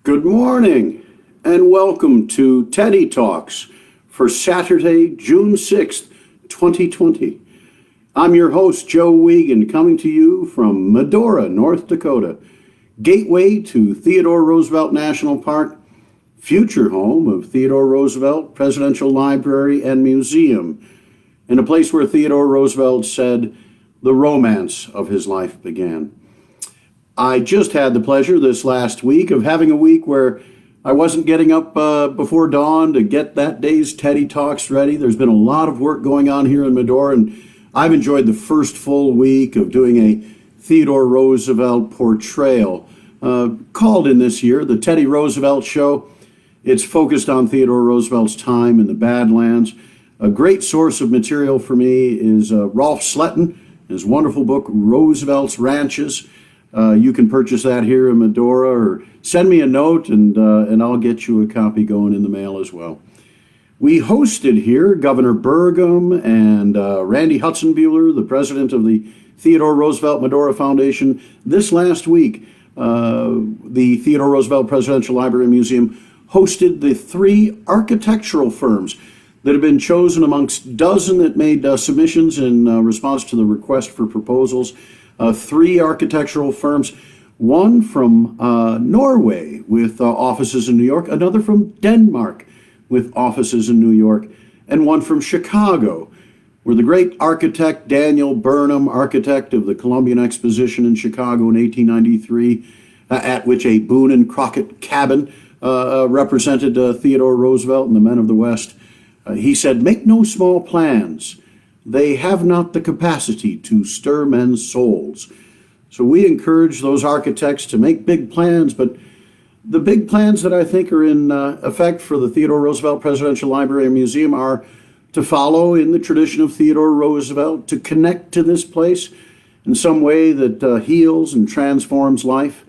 Good morning, and welcome to Teddy Talks for Saturday, June 6th, 2020. I'm your host, Joe Wiegand, coming to you from Medora, North Dakota, gateway to Theodore Roosevelt National Park, future home of Theodore Roosevelt Presidential Library and Museum, and a place where Theodore Roosevelt said the romance of his life began. I just had the pleasure this last week of having a week where I wasn't getting up before dawn to get that day's Teddy Talks ready. There's been a lot of work going on here in Medora, and I've enjoyed the first full week of doing a Theodore Roosevelt portrayal called in this year the Teddy Roosevelt Show. It's focused on Theodore Roosevelt's time in the Badlands. A great source of material for me is Rolf Sletton, his wonderful book, Roosevelt's Ranches. You can purchase that here in Medora, or send me a note and I'll get you a copy going in the mail as well. We hosted here Governor Burgum and Randy Hudson-Buehler, the president of the Theodore Roosevelt Medora Foundation. This last week, the Theodore Roosevelt Presidential Library and Museum hosted the 3 architectural firms that have been chosen amongst a dozen that made submissions in response to the request for proposals. 3 architectural firms, one from Norway with offices in New York, another from Denmark with offices in New York, and one from Chicago, where the great architect Daniel Burnham, architect of the Columbian Exposition in Chicago in 1893, at which a Boone and Crockett cabin represented Theodore Roosevelt and the men of the West. He said, "Make no small plans. They have not the capacity to stir men's souls." So we encourage those architects to make big plans, but the big plans that I think are in effect for the Theodore Roosevelt Presidential Library and Museum are to follow in the tradition of Theodore Roosevelt, to connect to this place in some way that heals and transforms life.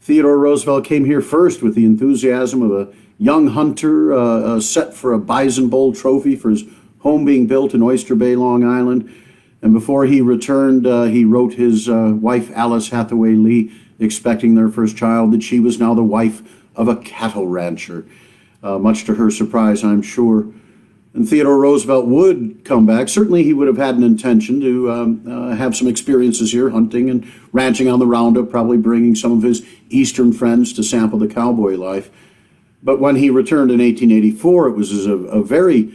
Theodore Roosevelt came here first with the enthusiasm of a young hunter set for a bison bowl trophy for his home being built in Oyster Bay, Long Island. And before he returned, he wrote his wife, Alice Hathaway Lee, expecting their first child, that she was now the wife of a cattle rancher, much to her surprise, I'm sure. And Theodore Roosevelt would come back. Certainly he would have had an intention to have some experiences here, hunting and ranching on the roundup, probably bringing some of his Eastern friends to sample the cowboy life. But when he returned in 1884, it was as a very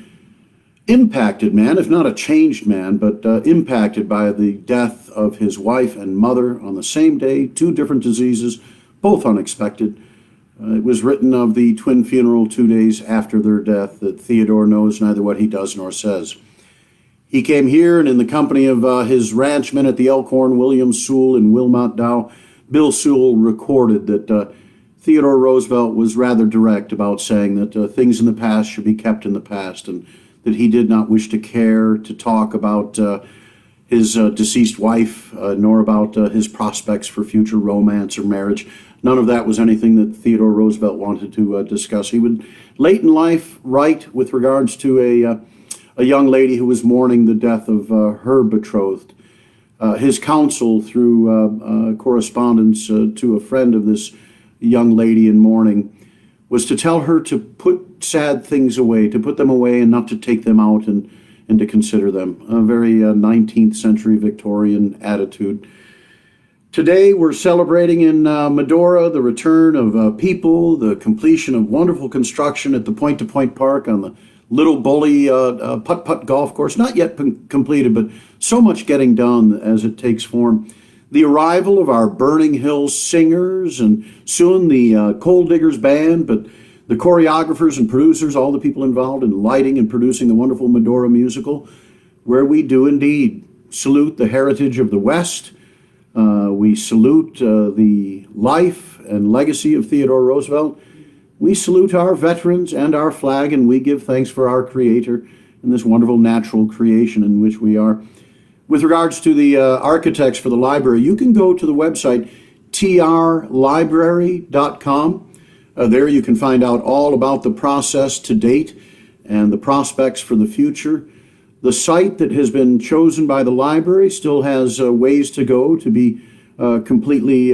impacted man, if not a changed man, but impacted by the death of his wife and mother on the same day, 2 different diseases, both unexpected. It was written of the twin funeral 2 days after their death that Theodore knows neither what he does nor says. He came here, and in the company of his ranchmen at the Elkhorn, William Sewell and Wilmot Dow, Bill Sewell recorded that Theodore Roosevelt was rather direct about saying that things in the past should be kept in the past, and that he did not wish to care to talk about his deceased wife, nor about his prospects for future romance or marriage. None of that was anything that Theodore Roosevelt wanted to discuss. He would, late in life, write with regards to a young lady who was mourning the death of her betrothed. His counsel through correspondence to a friend of this young lady in mourning was to tell her to put sad things away, to put them away and not to take them out and to consider them. A very 19th century Victorian attitude. Today we're celebrating in Medora the return of people, the completion of wonderful construction at the Point-to-Point Park on the Little Bully putt-putt golf course. Not yet completed, but so much getting done as it takes form. The arrival of our Burning Hills singers, and soon the Coal Diggers Band, but the choreographers and producers, all the people involved in lighting and producing the wonderful Medora musical, where we do indeed salute the heritage of the West. We salute the life and legacy of Theodore Roosevelt. We salute our veterans and our flag, and we give thanks for our Creator and this wonderful natural creation in which we are. With regards to the architects for the library, you can go to the website trlibrary.com. There you can find out all about the process to date and the prospects for the future. The site that has been chosen by the library still has ways to go to be completely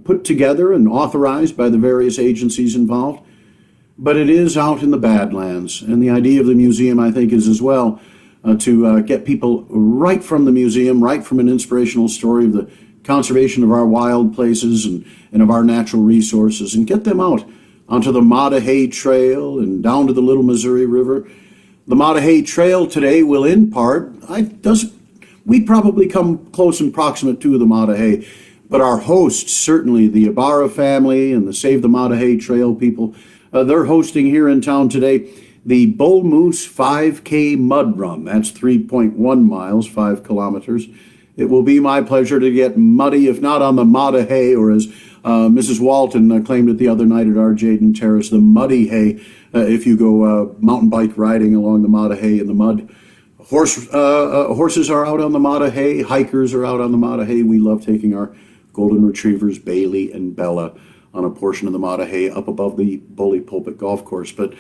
put together and authorized by the various agencies involved. But it is out in the Badlands, and the idea of the museum, I think, is as well to get people right from the museum, right from an inspirational story of the conservation of our wild places and of our natural resources, and get them out onto the Mattahey Trail and down to the Little Missouri River. The Mattahey Trail today will, in part, we probably come close and proximate to the Mattahey, but our hosts, certainly the Ibarra family and the Save the Mattahey Trail people, they're hosting here in town today the Bull Moose 5K Mud Run. That's 3.1 miles, 5 kilometers. It will be my pleasure to get muddy, if not on the Mattahey, or as Mrs. Walton claimed it the other night at our Jaden Terrace, the Muddy Hay, if you go mountain bike riding along the Mattahey in the mud. Horses are out on the Mattahey. Hikers are out on the Mattahey. We love taking our golden retrievers, Bailey and Bella, on a portion of the Mattahey up above the Bully Pulpit Golf Course. But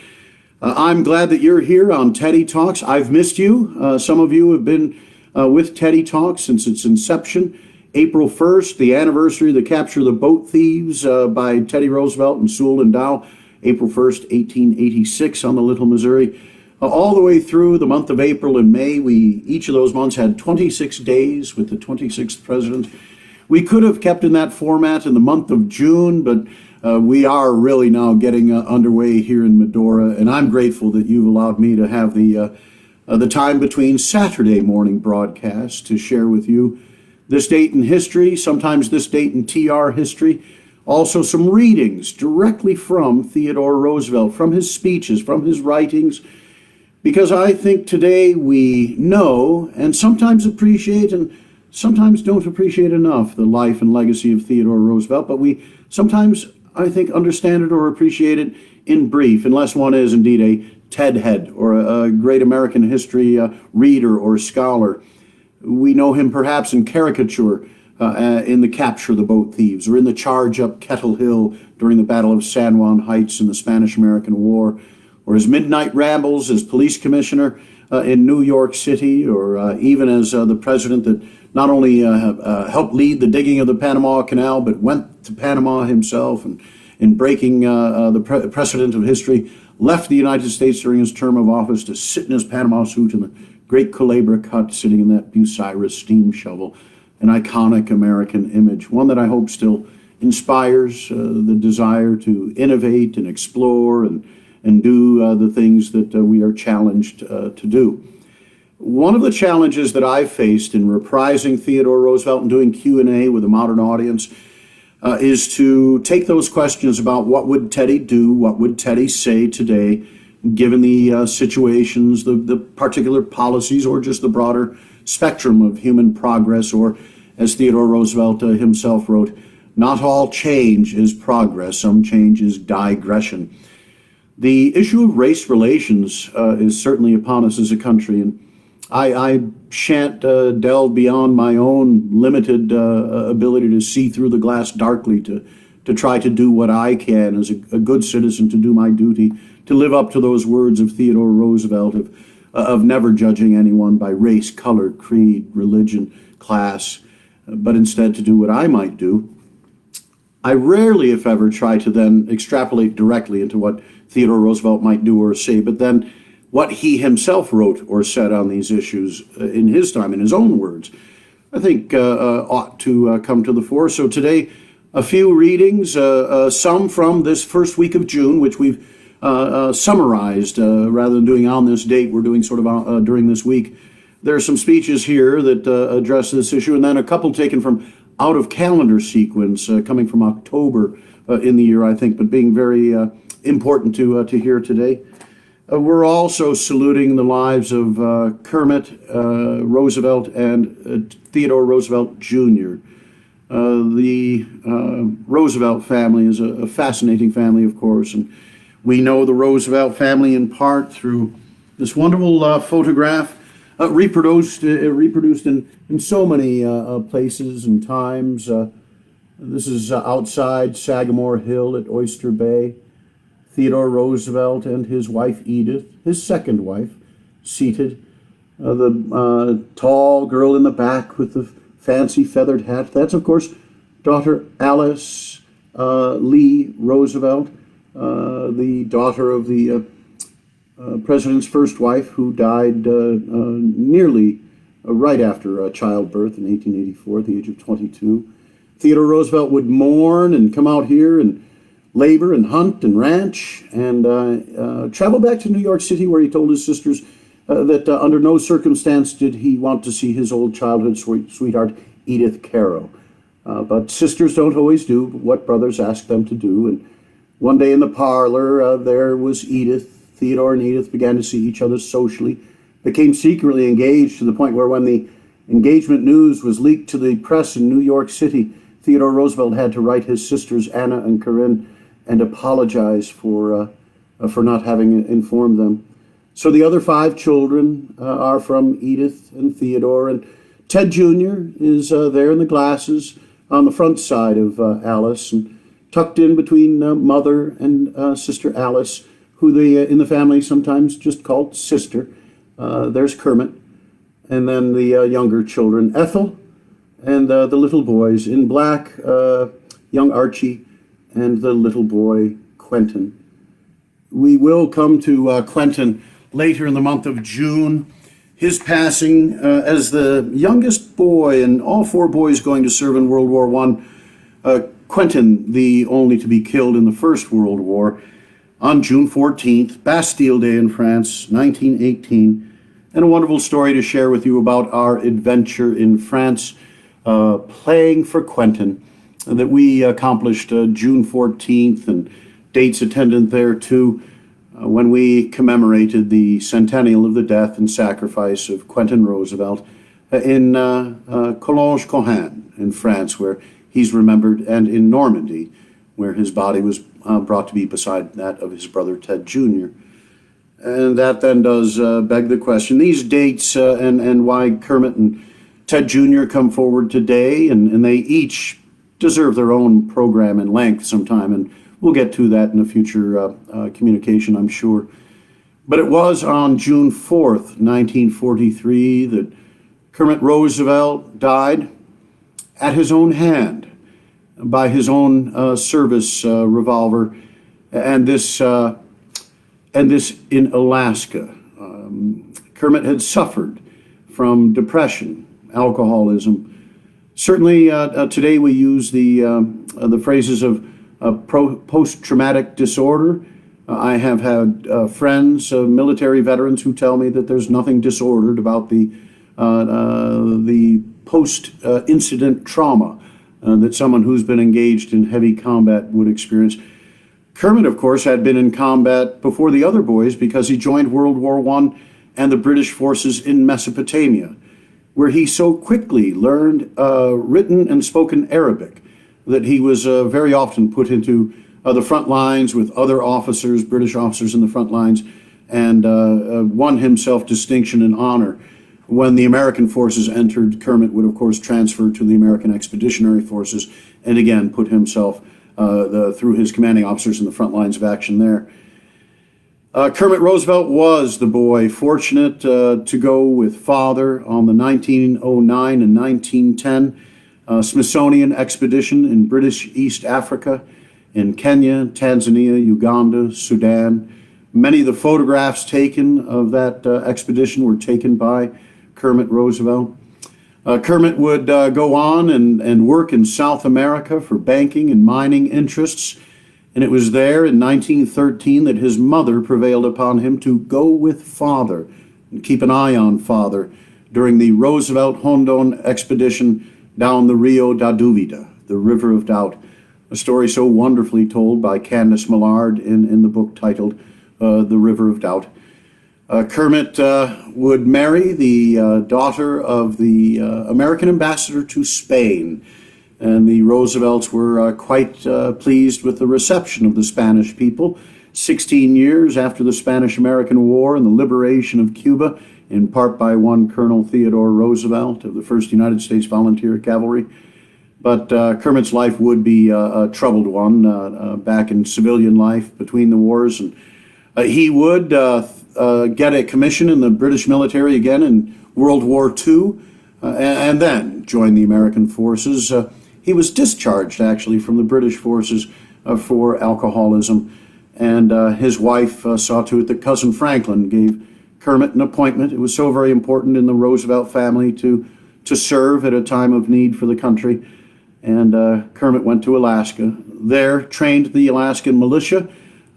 I'm glad that you're here on Teddy Talks. I've missed you. Some of you have been with Teddy Talks since its inception. April 1st, the anniversary of the capture of the boat thieves by Teddy Roosevelt and Sewell and Dow, April 1st, 1886 on the Little Missouri. All the way through the month of April and May, each of those months had 26 days with the 26th president. We could have kept in that format in the month of June, but we are really now getting underway here in Medora, and I'm grateful that you've allowed me to have the time between Saturday morning broadcasts to share with you this date in history, sometimes this date in TR history, also some readings directly from Theodore Roosevelt, from his speeches, from his writings, because I think today we know and sometimes appreciate and sometimes don't appreciate enough the life and legacy of Theodore Roosevelt, but we sometimes, I think, understand it or appreciate it in brief, unless one is indeed a TED head or a great American history reader or scholar. We know him perhaps in caricature in the capture of the boat thieves, or in the charge up Kettle Hill during the Battle of San Juan Heights in the Spanish-American War, or his midnight rambles as police commissioner in New York City, or even as the president that not only helped lead the digging of the Panama Canal, but went to Panama himself and, in breaking the precedent of history, left the United States during his term of office to sit in his Panama suit in the great Culebra Cut, sitting in that Bucyrus steam shovel, an iconic American image, one that I hope still inspires the desire to innovate and explore and do the things that we are challenged to do. One of the challenges that I've faced in reprising Theodore Roosevelt and doing Q&A with a modern audience is to take those questions about what would Teddy do, what would Teddy say today, given the situations, the particular policies, or just the broader spectrum of human progress, or as Theodore Roosevelt himself wrote, not all change is progress, some change is digression. The issue of race relations is certainly upon us as a country, and I shan't delve beyond my own limited ability to see through the glass darkly to try to do what I can as a good citizen, to do my duty, to live up to those words of Theodore Roosevelt of never judging anyone by race, color, creed, religion, class, but instead to do what I might do. I rarely, if ever, try to then extrapolate directly into what Theodore Roosevelt might do or say, but then what he himself wrote or said on these issues in his time, in his own words, I think ought to come to the fore. So today, a few readings, some from this first week of June, which we've summarized rather than doing on this date. We're doing sort of during this week. There are some speeches here that address this issue, and then a couple taken from out of calendar sequence, coming from October in the year, I think, but being very important to hear today. We're also saluting the lives of Kermit Roosevelt and Theodore Roosevelt Jr. The Roosevelt family is a fascinating family, of course, and we know the Roosevelt family in part through this wonderful photograph reproduced in so many places and times. This is outside Sagamore Hill at Oyster Bay. Theodore Roosevelt and his wife Edith, his second wife, seated. The tall girl in the back with the fancy feathered hat. That's, of course, daughter Alice Lee Roosevelt, the daughter of the president's first wife, who died nearly right after childbirth in 1884 at the age of 22. Theodore Roosevelt would mourn and come out here and labor and hunt and ranch and travel back to New York City, where he told his sisters that under no circumstance did he want to see his old childhood sweetheart, Edith Caro. But sisters don't always do what brothers ask them to do. And one day in the parlor, there was Edith. Theodore and Edith began to see each other socially, became secretly engaged to the point where when the engagement news was leaked to the press in New York City, Theodore Roosevelt had to write his sisters Anna and Corinne and apologize for not having informed them. So the other 5 children are from Edith and Theodore, and Ted Jr. is there in the glasses on the front side of Alice, and tucked in between mother and sister Alice, who they in the family sometimes just called sister. There's Kermit, and then the younger children, Ethel, and the little boys in black, young Archie, and the little boy, Quentin. We will come to Quentin later in the month of June. His passing as the youngest boy, and all 4 boys going to serve in World War I. Quentin, the only to be killed in the First World War, on June 14th, Bastille Day in France, 1918. And a wonderful story to share with you about our adventure in France, playing for Quentin, that we accomplished June 14th, and dates attendant there too, when we commemorated the centennial of the death and sacrifice of Quentin Roosevelt in Collonges-Cohan in France, where he's remembered, and in Normandy, where his body was brought to be beside that of his brother Ted Jr. And that then does beg the question, these dates and why Kermit and Ted Jr. come forward today, and they each deserve their own program in length sometime, and we'll get to that in a future communication, I'm sure. But it was on June 4th, 1943, that Kermit Roosevelt died at his own hand by his own service revolver, and this in Alaska. Kermit had suffered from depression, alcoholism. Certainly, today we use the phrases of post-traumatic disorder. I have had friends, military veterans, who tell me that there's nothing disordered about the post-incident trauma that someone who's been engaged in heavy combat would experience. Kermit, of course, had been in combat before the other boys because he joined World War I and the British forces in Mesopotamia, where he so quickly learned written and spoken Arabic that he was very often put into the front lines with other officers, British officers in the front lines, and won himself distinction and honor. When the American forces entered, Kermit would, of course, transfer to the American Expeditionary Forces and again put himself through his commanding officers in the front lines of action there. Kermit Roosevelt was the boy fortunate to go with father on the 1909 and 1910 Smithsonian expedition in British East Africa, in Kenya, Tanzania, Uganda, Sudan. Many of the photographs taken of that expedition were taken by Kermit Roosevelt. Kermit would go on and work in South America for banking and mining interests, and it was there in 1913 that his mother prevailed upon him to go with father and keep an eye on father during the Roosevelt-Rondon expedition down the Rio da Dúvida, the River of Doubt, a story so wonderfully told by Candace Millard in the book titled The River of Doubt. Kermit would marry the daughter of the American ambassador to Spain, and the Roosevelts were quite pleased with the reception of the Spanish people. 16 years after the Spanish-American War and the liberation of Cuba, in part by one Colonel Theodore Roosevelt of the 1st United States Volunteer Cavalry. But Kermit's life would be a troubled one back in civilian life between the wars, and he would get a commission in the British military again in World War II, and then join the American forces. He was discharged, actually, from the British forces for alcoholism. And his wife saw to it that Cousin Franklin gave Kermit an appointment. It was so very important in the Roosevelt family to serve at a time of need for the country. And Kermit went to Alaska. There, trained the Alaskan militia,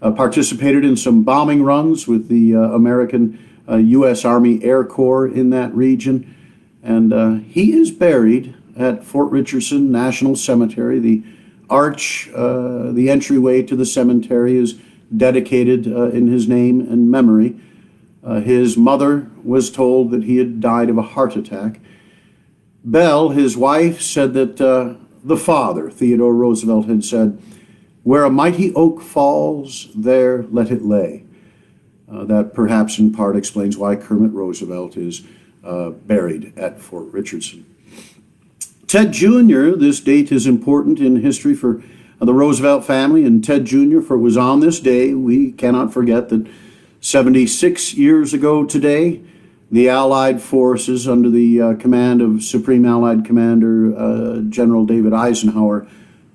participated in some bombing runs with the American U.S. Army Air Corps in that region. And he is buried at Fort Richardson National Cemetery. The arch, the entryway to the cemetery, is dedicated in his name and memory. His mother was told that he had died of a heart attack. Belle, his wife, said that the father, Theodore Roosevelt, had said, "Where a mighty oak falls, there let it lay." That perhaps in part explains why Kermit Roosevelt is buried at Fort Richardson. Ted Jr., this date is important in history for the Roosevelt family, and Ted Jr., for it was on this day, we cannot forget that 76 years ago today, the Allied forces under the command of Supreme Allied Commander General David Eisenhower,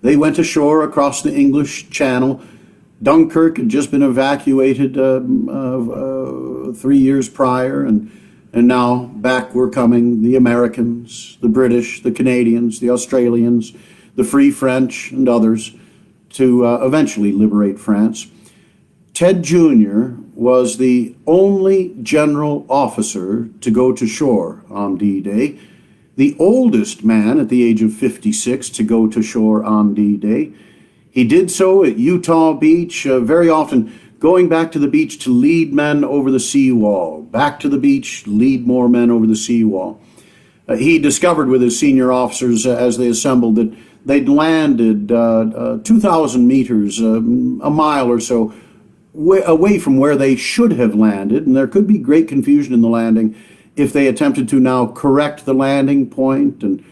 they went ashore across the English Channel. Dunkirk had just been evacuated 3 years prior, and now back were coming the Americans, the British, the Canadians, the Australians, the Free French, and others to eventually liberate France. Ted Jr. was the only general officer to go to shore on D-Day, the oldest man at the age of 56 to go to shore on D-Day. He did so at Utah Beach, very often going back to the beach to lead men over the seawall, back to the beach, lead more men over the seawall. He discovered with his senior officers as they assembled that they'd landed 2,000 meters, a mile or so, away from where they should have landed, and there could be great confusion in the landing if they attempted to now correct the landing point. And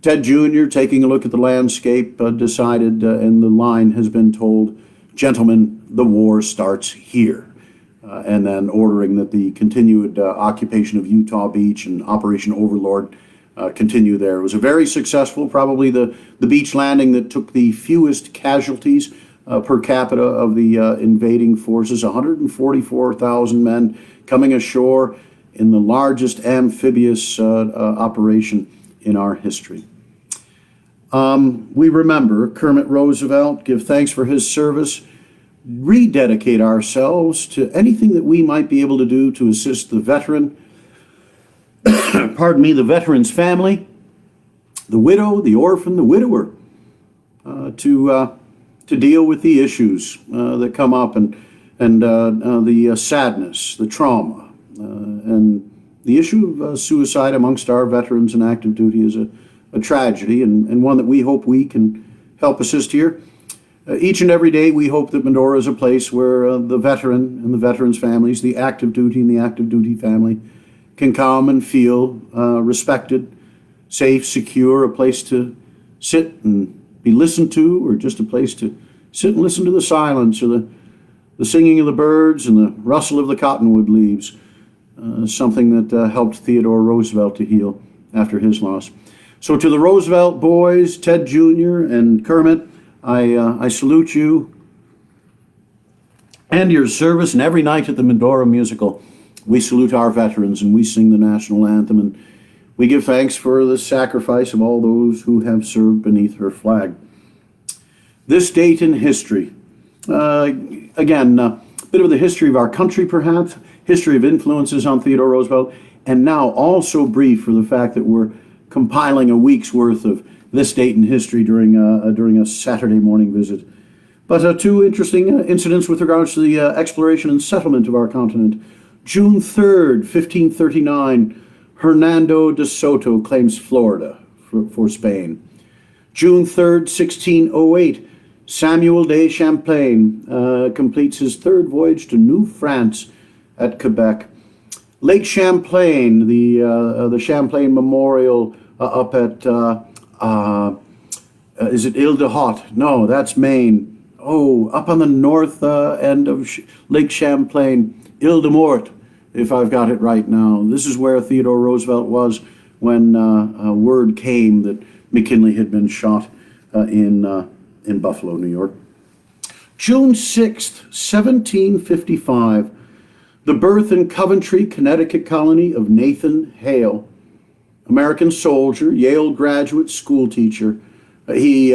Ted Jr., taking a look at the landscape, decided, and the line has been told, "Gentlemen, the war starts here." And then ordering that the continued occupation of Utah Beach and Operation Overlord continue there. It was a very successful, probably the beach landing that took the fewest casualties per capita of the invading forces, 144,000 men coming ashore in the largest amphibious operation in our history. We remember Kermit Roosevelt, give thanks for his service, rededicate ourselves to anything that we might be able to do to assist the veteran, pardon me, the veteran's family, the widow, the orphan, the widower, to deal with the issues that come up and the sadness, the trauma, and the issue of suicide amongst our veterans in active duty is a tragedy, and one that we hope we can help assist here. Each and every day we hope that Medora is a place where the veteran and the veterans' families, the active duty and the active duty family, can come and feel respected, safe, secure, a place to sit and be listened to, or just a place to sit and listen to the silence or the singing of the birds and the rustle of the cottonwood leaves, something that helped Theodore Roosevelt to heal after his loss. So to the Roosevelt boys, Ted Jr. and Kermit, I salute you and your service. And every night at the Medora musical, we salute our veterans and we sing the national anthem, and we give thanks for the sacrifice of all those who have served beneath her flag. This date in history, again, a bit of the history of our country perhaps, history of influences on Theodore Roosevelt, and now also brief for the fact that we're compiling a week's worth of this date in history during a Saturday morning visit. But two interesting incidents with regards to the exploration and settlement of our continent. June 3rd, 1539, Hernando de Soto claims Florida for Spain. June 3rd, 1608, Samuel de Champlain completes his third voyage to New France at Quebec. Lake Champlain, the Champlain Memorial up at, is it Ile de Haute? No, that's Maine. Oh, up on the north end of Lake Champlain, Ile de Morte, if I've got it right now. This is where Theodore Roosevelt was when word came that McKinley had been shot in Buffalo, New York. June 6th, 1755, the birth in Coventry, Connecticut colony of Nathan Hale, American soldier, Yale graduate, school teacher. He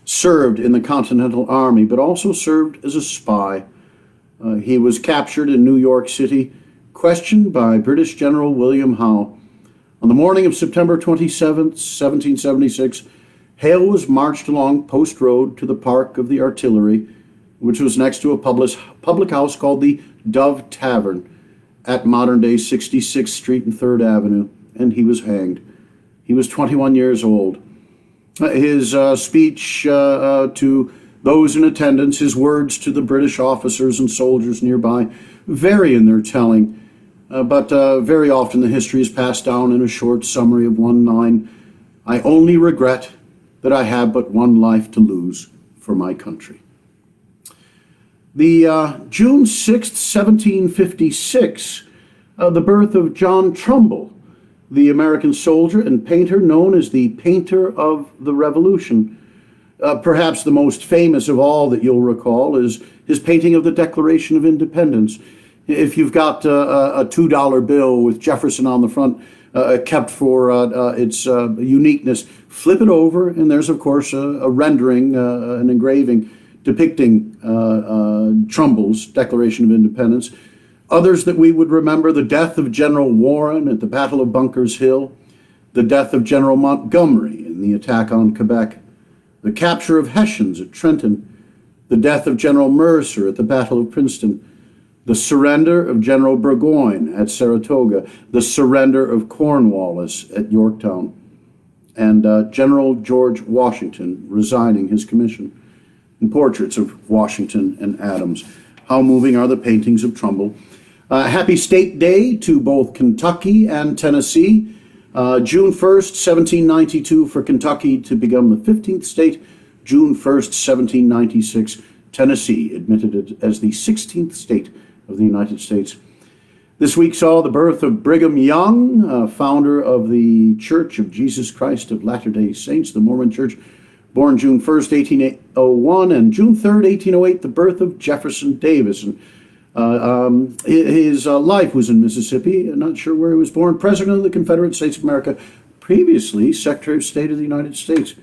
served in the Continental Army, but also served as a spy. He was captured in New York City, questioned by British General William Howe. On the morning of September 27th, 1776, Hale was marched along Post Road to the Park of the Artillery, which was next to a public house called the Dove Tavern at modern-day 66th Street and 3rd Avenue, and he was hanged. He was 21 years old. His speech to those in attendance, his words to the British officers and soldiers nearby, vary in their telling, but very often the history is passed down in a short summary of one line: "I only regret that I have but one life to lose for my country." The June 6th, 1756, the birth of John Trumbull, the American soldier and painter known as the Painter of the Revolution. Perhaps the most famous of all that you'll recall is his painting of the Declaration of Independence. If you've got a $2 bill with Jefferson on the front, kept for its uniqueness, flip it over, and there's, of course, a rendering, an engraving depicting Trumbull's Declaration of Independence. Others that we would remember: the death of General Warren at the Battle of Bunker's Hill, the death of General Montgomery in the attack on Quebec, the capture of Hessians at Trenton, the death of General Mercer at the Battle of Princeton, the surrender of General Burgoyne at Saratoga, the surrender of Cornwallis at Yorktown, and General George Washington resigning his commission, and portraits of Washington and Adams. How moving are the paintings of Trumbull. Happy State Day to both Kentucky and Tennessee. June 1st, 1792 for Kentucky to become the 15th state. June 1st, 1796, Tennessee admitted it as the 16th state of the United States. This week saw the birth of Brigham Young, founder of the Church of Jesus Christ of Latter-day Saints, the Mormon Church, born June 1st, 1801, and June 3rd, 1808, the birth of Jefferson Davis. And his life was in Mississippi. I'm not sure where he was born. President of the Confederate States of America, previously Secretary of State of the United States.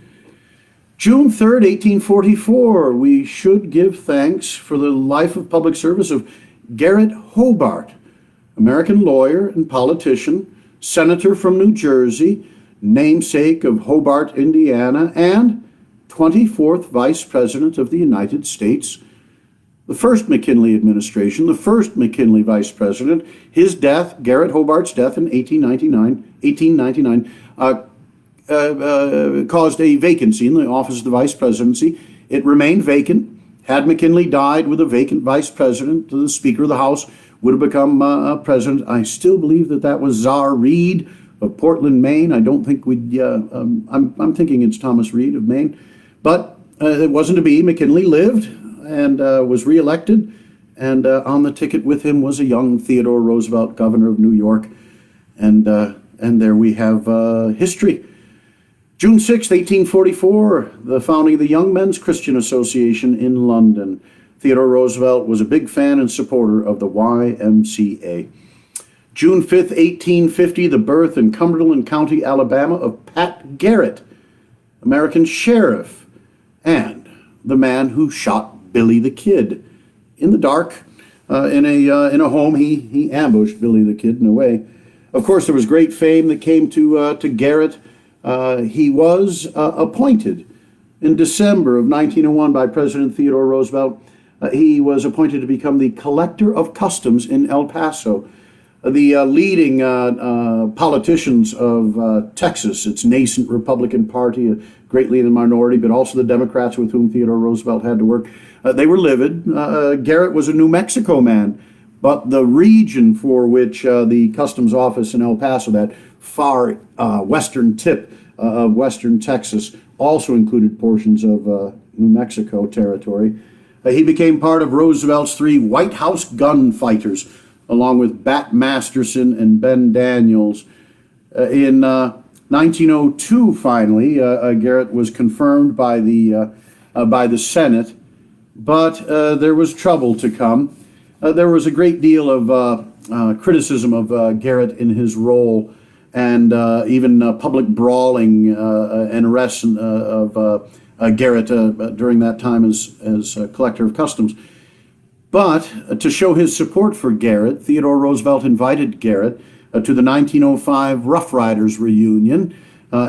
June 3rd, 1844, we should give thanks for the life of public service of Garrett Hobart, American lawyer and politician, senator from New Jersey, namesake of Hobart, Indiana, and 24th Vice President of the United States. The first McKinley administration, the first McKinley vice president, his death, Garrett Hobart's death in 1899, caused a vacancy in the office of the vice presidency. It remained vacant. Had McKinley died with a vacant vice president, the Speaker of the House would have become president. I still believe that was Czar Reed of Portland, Maine. I don't think we'd, I'm thinking it's Thomas Reed of Maine. But it wasn't to be. McKinley lived and was reelected, and on the ticket with him was a young Theodore Roosevelt, governor of New York, and there we have history. June 6, 1844, the founding of the Young Men's Christian Association in London. Theodore Roosevelt was a big fan and supporter of the YMCA. June 5th, 1850, the birth in Cumberland County, Alabama, of Pat Garrett, American sheriff, and the man who shot Billy the Kid in the dark in a home. He ambushed Billy the Kid in a way. Of course, there was great fame that came to Garrett. He was appointed in December of 1901 by President Theodore Roosevelt. He was appointed to become the collector of customs in El Paso. The leading politicians of Texas, its nascent Republican Party, a greatly in the minority, but also the Democrats with whom Theodore Roosevelt had to work, they were livid. Garrett was a New Mexico man, but the region for which the customs office in El Paso, that far western tip of western Texas, also included portions of New Mexico territory. He became part of Roosevelt's 3 White House gunfighters, along with Bat Masterson and Ben Daniels. In 1902, finally, Garrett was confirmed by the Senate, but there was trouble to come. There was a great deal of criticism of Garrett in his role, and even public brawling and arrests of Garrett during that time as collector of customs. But to show his support for Garrett, Theodore Roosevelt invited Garrett to the 1905 Rough Riders reunion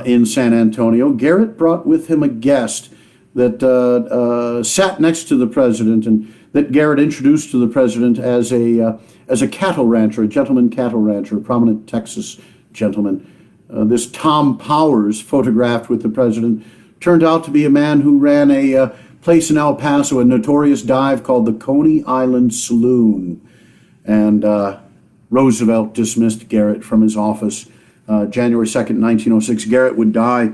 in San Antonio. Garrett brought with him a guest that sat next to the president, and that Garrett introduced to the president as a cattle rancher, a gentleman cattle rancher, a prominent Texas gentleman. This Tom Powers, photographed with the president, turned out to be a man who ran a place in El Paso, a notorious dive called the Coney Island Saloon. And Roosevelt dismissed Garrett from his office January 2nd, 1906. Garrett would die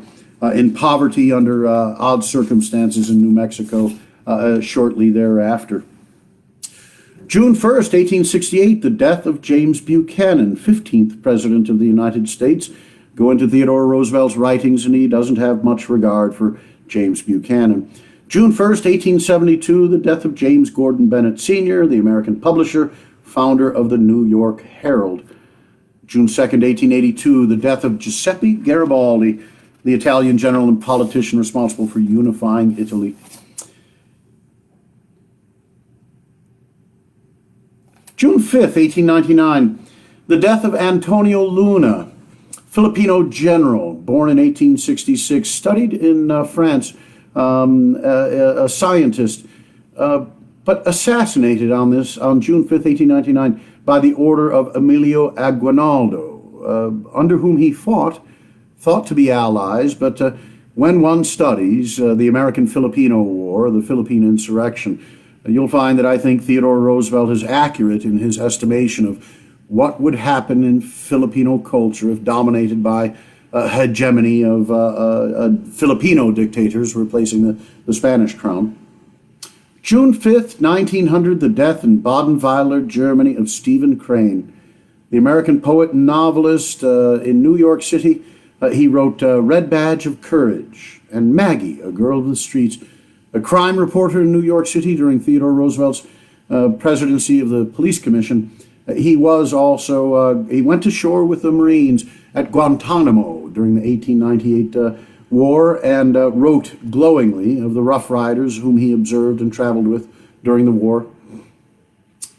in poverty under odd circumstances in New Mexico shortly thereafter. June 1st, 1868, the death of James Buchanan, 15th President of the United States. Go into Theodore Roosevelt's writings, and he doesn't have much regard for James Buchanan. June 1st, 1872, the death of James Gordon Bennett Sr., the American publisher, founder of the New York Herald. June 2nd, 1882, the death of Giuseppe Garibaldi, the Italian general and politician responsible for unifying Italy. June 5th, 1899, the death of Antonio Luna, Filipino general, born in 1866, studied in France, a scientist, but assassinated on June 5th, 1899, by the order of Emilio Aguinaldo, under whom he thought to be allies, but when one studies the American-Filipino War, the Philippine insurrection, you'll find that I think Theodore Roosevelt is accurate in his estimation of what would happen in Filipino culture if dominated by hegemony of Filipino dictators replacing the Spanish crown. June 5th, 1900, the death in Baden-Württemberg, Germany, of Stephen Crane, the American poet and novelist in New York City. He wrote Red Badge of Courage and Maggie, a Girl of the Streets, a crime reporter in New York City during Theodore Roosevelt's presidency of the Police Commission. He was also, he went to shore with the Marines at Guantanamo during the 1898 war, and wrote glowingly of the Rough Riders whom he observed and traveled with during the war.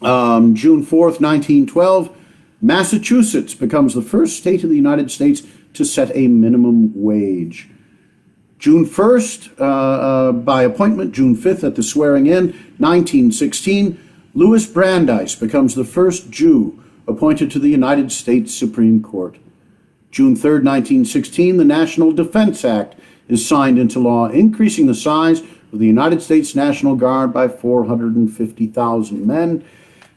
June 4th, 1912, Massachusetts becomes the first state of the United States to set a minimum wage. June 1st, by appointment, June 5th at the swearing-in, 1916, Louis Brandeis becomes the first Jew appointed to the United States Supreme Court. June 3rd, 1916, the National Defense Act is signed into law, increasing the size of the United States National Guard by 450,000 men.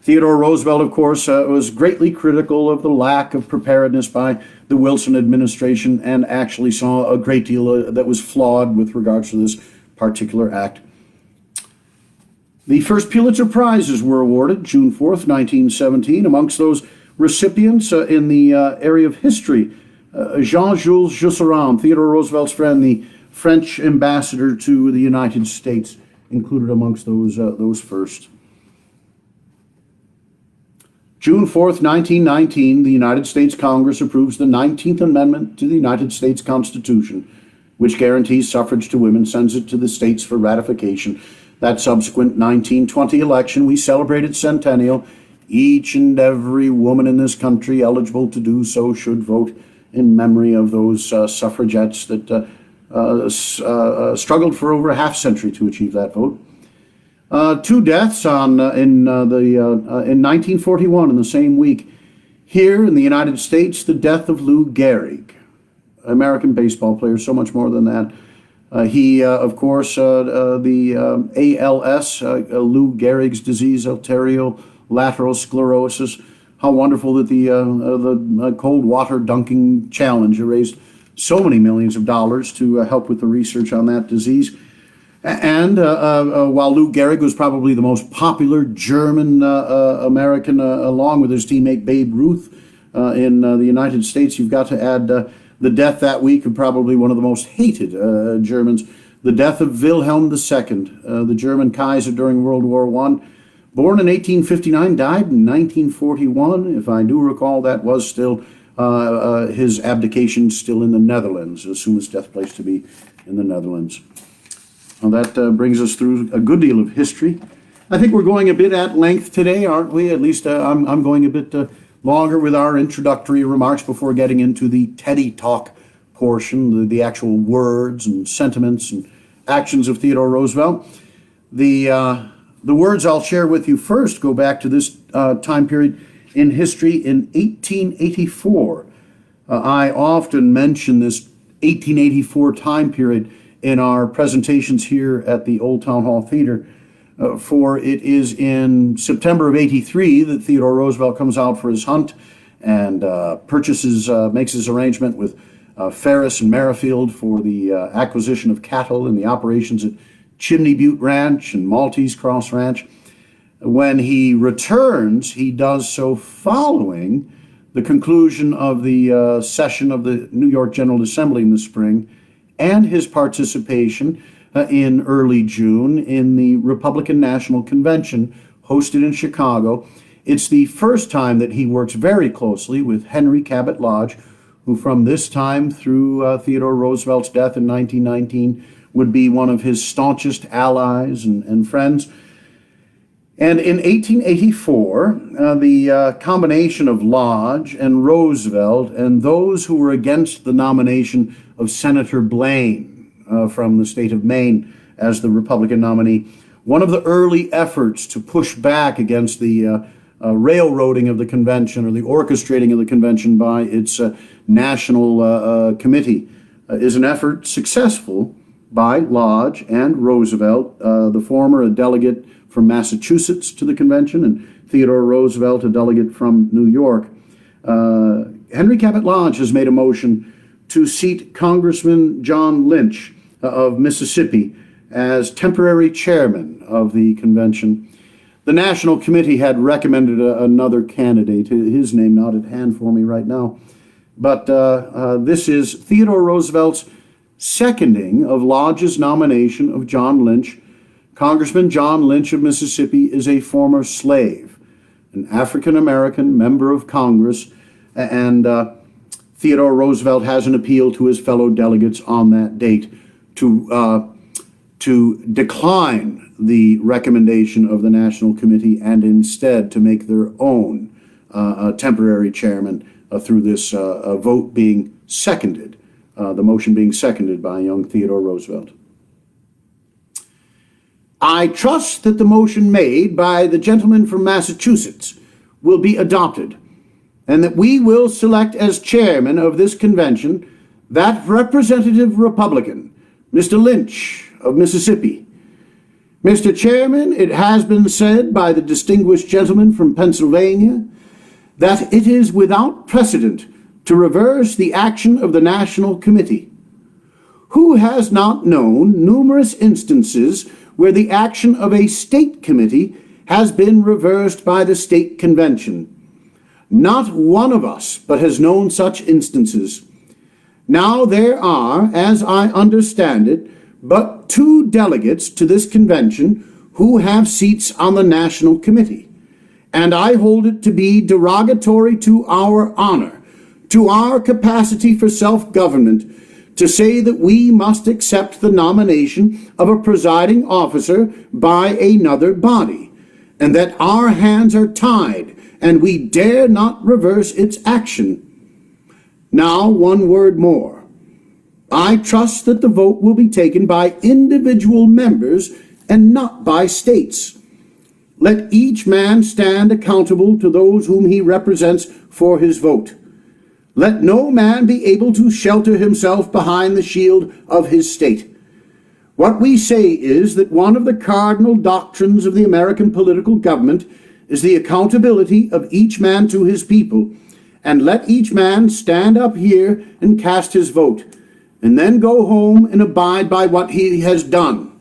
Theodore Roosevelt, of course, was greatly critical of the lack of preparedness by the Wilson administration, and actually saw a great deal that was flawed with regards to this particular act. The first Pulitzer Prizes were awarded June 4th, 1917. Amongst those recipients in the area of history, Jean-Jules Jusserand, Theodore Roosevelt's friend, the French ambassador to the United States, included amongst those first. June 4th, 1919, the United States Congress approves the 19th Amendment to the United States Constitution, which guarantees suffrage to women, sends it to the states for ratification. That subsequent 1920 election, we celebrated centennial. Each and every woman in this country eligible to do so should vote in memory of those suffragettes that struggled for over a half century to achieve that vote. Two deaths in 1941, in the same week. Here in the United States, the death of Lou Gehrig, American baseball player, so much more than that. He, of course, the ALS, Lou Gehrig's disease, arteriolateral sclerosis. How wonderful that the cold water dunking challenge raised so many millions of dollars to help with the research on that disease. And while Lou Gehrig was probably the most popular German American, along with his teammate Babe Ruth, in the United States, you've got to add the death that week of probably one of the most hated Germans, the death of Wilhelm II, the German Kaiser during World War I. Born in 1859, died in 1941. If I do recall, that was still his abdication still in the Netherlands, assumed his death place to be in the Netherlands. Well, that brings us through a good deal of history. I think we're going a bit at length today, aren't we? At least I'm going a bit longer with our introductory remarks before getting into the Teddy Talk portion, the actual words and sentiments and actions of Theodore Roosevelt. The words I'll share with you first go back to this time period in history in 1884. I often mention this 1884 time period in our presentations here at the Old Town Hall Theater, for it is in September of '83 that Theodore Roosevelt comes out for his hunt and makes his arrangement with Ferris and Merrifield for the acquisition of cattle and the operations at Chimney Butte Ranch and Maltese Cross Ranch. When he returns, he does so following the conclusion of the session of the New York General Assembly in the spring and his participation in early June in the Republican National Convention hosted in Chicago. It's the first time that he works very closely with Henry Cabot Lodge, who from this time through Theodore Roosevelt's death in 1919 would be one of his staunchest allies and friends. And in 1884, the combination of Lodge and Roosevelt and those who were against the nomination of Senator Blaine from the state of Maine as the Republican nominee, one of the early efforts to push back against the railroading of the convention or the orchestrating of the convention by its national committee is an effort successful by Lodge and Roosevelt, the former a delegate from Massachusetts to the convention, and Theodore Roosevelt, a delegate from New York. Henry Cabot Lodge has made a motion to seat Congressman John Lynch of Mississippi as temporary chairman of the convention. The National Committee had recommended another candidate, his name not at hand for me right now, but this is Theodore Roosevelt's seconding of Lodge's nomination of John Lynch. Congressman John Lynch of Mississippi is a former slave, an African-American member of Congress, and Theodore Roosevelt has an appeal to his fellow delegates on that date to decline the recommendation of the National Committee and instead to make their own temporary chairman through this vote being seconded, the motion being seconded by young Theodore Roosevelt. I trust that the motion made by the gentleman from Massachusetts will be adopted, and that we will select as chairman of this convention that representative Republican, Mr. Lynch of Mississippi. Mr. Chairman, it has been said by the distinguished gentleman from Pennsylvania that it is without precedent to reverse the action of the National Committee. Who has not known numerous instances where the action of a state committee has been reversed by the state convention? Not one of us but has known such instances. Now there are, as I understand it, but 2 delegates to this convention who have seats on the National Committee, and I hold it to be derogatory to our honor, to our capacity for self-government, to say that we must accept the nomination of a presiding officer by another body, and that our hands are tied, and we dare not reverse its action. Now, one word more. I trust that the vote will be taken by individual members and not by states. Let each man stand accountable to those whom he represents for his vote. Let no man be able to shelter himself behind the shield of his state. What we say is that one of the cardinal doctrines of the American political government is the accountability of each man to his people, and let each man stand up here and cast his vote, and then go home and abide by what he has done.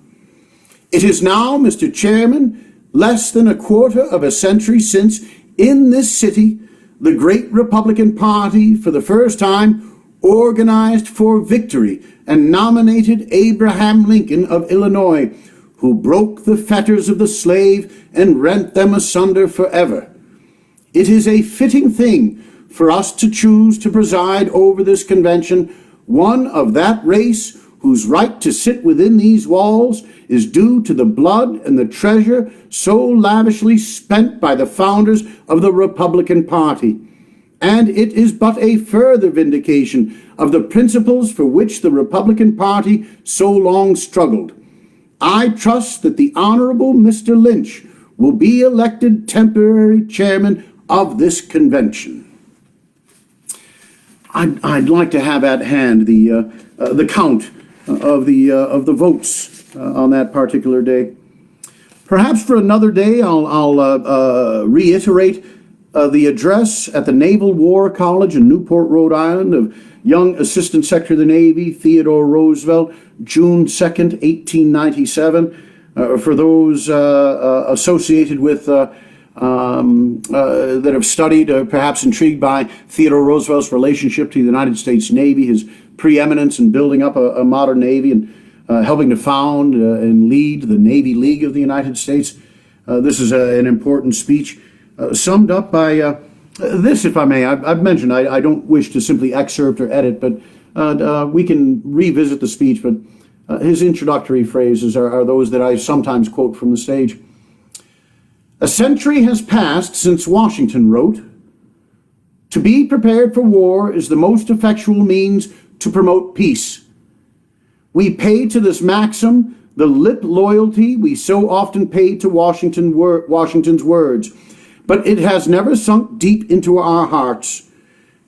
It is now, Mr. Chairman, less than a quarter of a century since, in this city, the great Republican Party, for the first time, organized for victory and nominated Abraham Lincoln of Illinois, who broke the fetters of the slave and rent them asunder forever. It is a fitting thing for us to choose to preside over this convention, one of that race whose right to sit within these walls is due to the blood and the treasure so lavishly spent by the founders of the Republican Party. And it is but a further vindication of the principles for which the Republican Party so long struggled. I trust that the Honorable Mr. Lynch will be elected temporary chairman of this convention. I'd like to have at hand the count of the votes on that particular day. Perhaps for another day, I'll reiterate the address at the Naval War College in Newport, Rhode Island, of young Assistant Secretary of the Navy Theodore Roosevelt, June 2nd, 1897. For those associated with that have studied, perhaps intrigued by Theodore Roosevelt's relationship to the United States Navy, his preeminence in building up a modern Navy and helping to found and lead the Navy League of the United States. This is an important speech summed up by this, if I may. I've mentioned I don't wish to simply excerpt or edit, but we can revisit the speech, but his introductory phrases are those that I sometimes quote from the stage. A century has passed since Washington wrote, "To be prepared for war is the most effectual means to promote peace." We pay to this maxim the lip loyalty we so often pay to Washington's words, but it has never sunk deep into our hearts.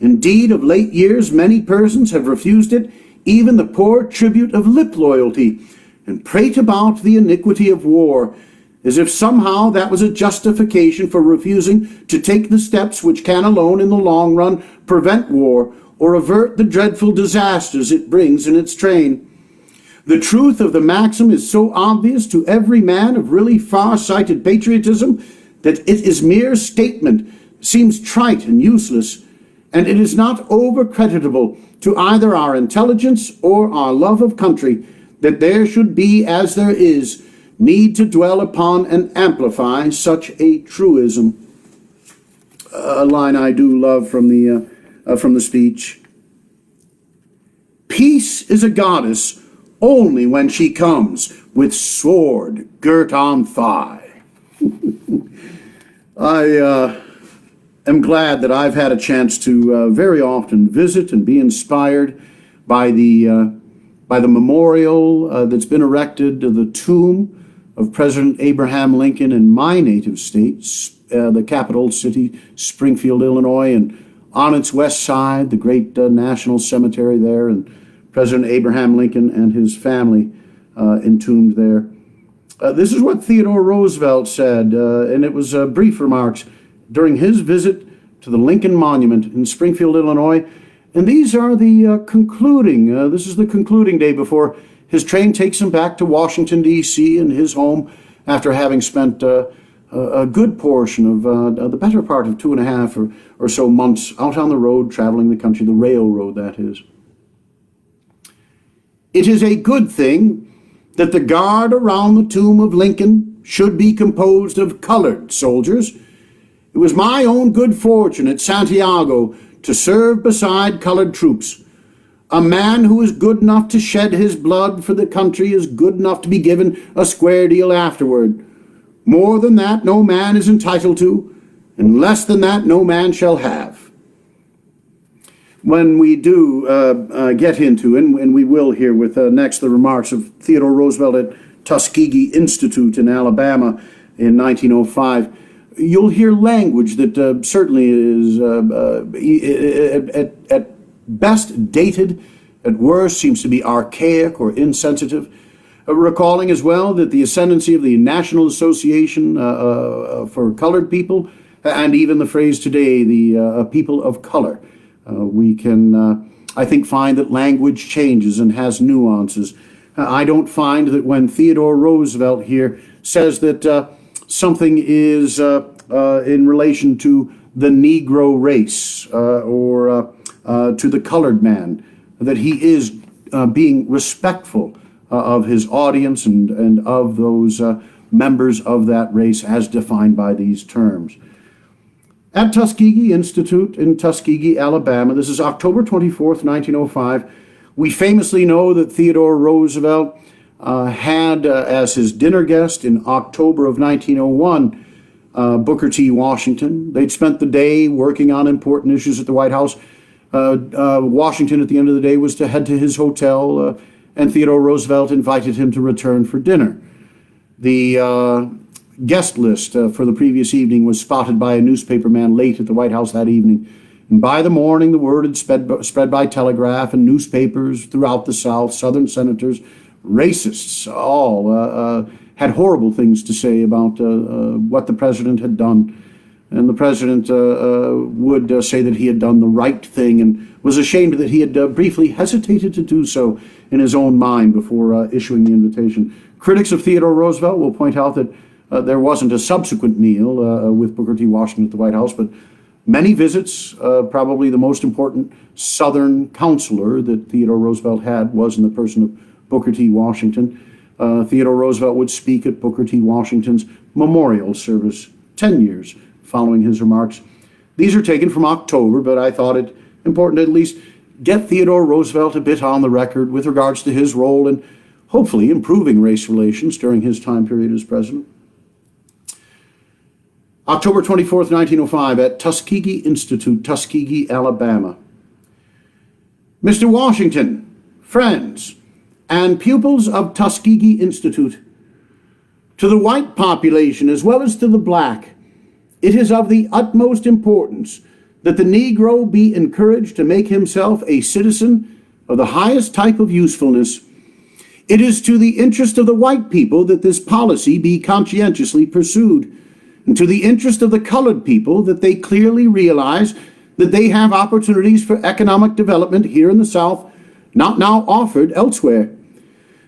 Indeed, of late years, many persons have refused it, even the poor tribute of lip loyalty, and prate about the iniquity of war, as if somehow that was a justification for refusing to take the steps which can alone in the long run prevent war or avert the dreadful disasters it brings in its train. The truth of the maxim is so obvious to every man of really far-sighted patriotism that it is mere statement, seems trite and useless, and it is not over-creditable to either our intelligence or our love of country that there should be, as there is, need to dwell upon and amplify such a truism. A line I do love from the speech. Peace is a goddess only when she comes with sword girt on thigh. I am glad that I've had a chance to very often visit and be inspired by the memorial that's been erected to the tomb of President Abraham Lincoln in my native state, the capital city, Springfield, Illinois, and on its west side, the great National Cemetery there, and President Abraham Lincoln and his family entombed there. This is what Theodore Roosevelt said, and it was brief remarks during his visit to the Lincoln Monument in Springfield, Illinois. And these are the this is the concluding day before his train takes him back to Washington, D.C., and his home after having spent a good portion of the better part of 2.5 or so months out on the road, traveling the country, the railroad, that is. It is a good thing that the guard around the tomb of Lincoln should be composed of colored soldiers. It was my own good fortune at Santiago to serve beside colored troops. A man who is good enough to shed his blood for the country is good enough to be given a square deal afterward. More than that no man is entitled to, and less than that no man shall have. When we do get into, and we will hear with next the remarks of Theodore Roosevelt at Tuskegee Institute in Alabama in 1905, you'll hear language that certainly is at best dated, at worst seems to be archaic or insensitive, recalling as well that the ascendancy of the National Association for Colored People, and even the phrase today, the people of color. We can, I think, find that language changes and has nuances. I don't find that when Theodore Roosevelt here says that something is in relation to the Negro race or to the colored man, that he is being respectful of his audience and of those members of that race as defined by these terms. At Tuskegee Institute in Tuskegee, Alabama, this is October 24th, 1905, we famously know that Theodore Roosevelt had as his dinner guest in October of 1901 Booker T. Washington. They'd spent the day working on important issues at the White House. Washington, at the end of the day, was to head to his hotel, and Theodore Roosevelt invited him to return for dinner. The guest list for the previous evening was spotted by a newspaper man late at the White House that evening. And by the morning, the word had spread by telegraph and newspapers throughout the South. Southern senators, racists, all had horrible things to say about what the president had done. And the president would say that he had done the right thing and was ashamed that he had briefly hesitated to do so in his own mind before issuing the invitation. Critics of Theodore Roosevelt will point out that there wasn't a subsequent meal with Booker T. Washington at the White House, but many visits. Probably the most important Southern counselor that Theodore Roosevelt had was in the person of Booker T. Washington. Theodore Roosevelt would speak at Booker T. Washington's memorial service 10 years following his remarks. These are taken from October, but I thought it important to at least get Theodore Roosevelt a bit on the record with regards to his role in hopefully improving race relations during his time period as president. October 24th, 1905, at Tuskegee Institute, Tuskegee, Alabama. Mr. Washington, friends, and pupils of Tuskegee Institute, to the white population as well as to the black, it is of the utmost importance that the Negro be encouraged to make himself a citizen of the highest type of usefulness. It is to the interest of the white people that this policy be conscientiously pursued, and to the interest of the colored people that they clearly realize that they have opportunities for economic development here in the South not now offered elsewhere.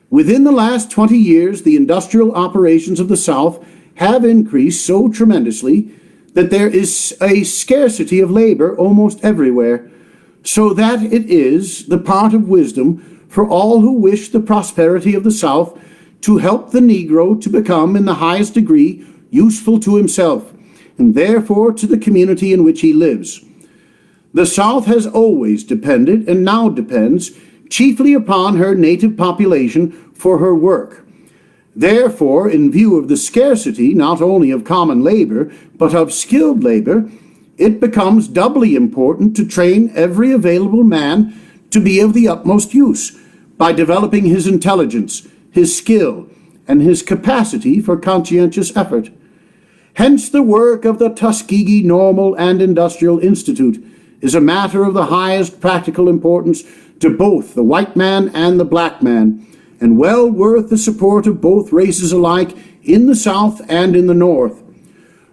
Within the last 20 years, the industrial operations of the South have increased so tremendously that there is a scarcity of labor almost everywhere, so that it is the part of wisdom for all who wish the prosperity of the South to help the Negro to become in the highest degree useful to himself, and therefore to the community in which he lives. The South has always depended, and now depends, chiefly upon her native population for her work. Therefore, in view of the scarcity not only of common labor, but of skilled labor, it becomes doubly important to train every available man to be of the utmost use by developing his intelligence, his skill, and his capacity for conscientious effort. Hence the work of the Tuskegee Normal and Industrial Institute is a matter of the highest practical importance to both the white man and the black man, and well worth the support of both races alike in the South and in the North.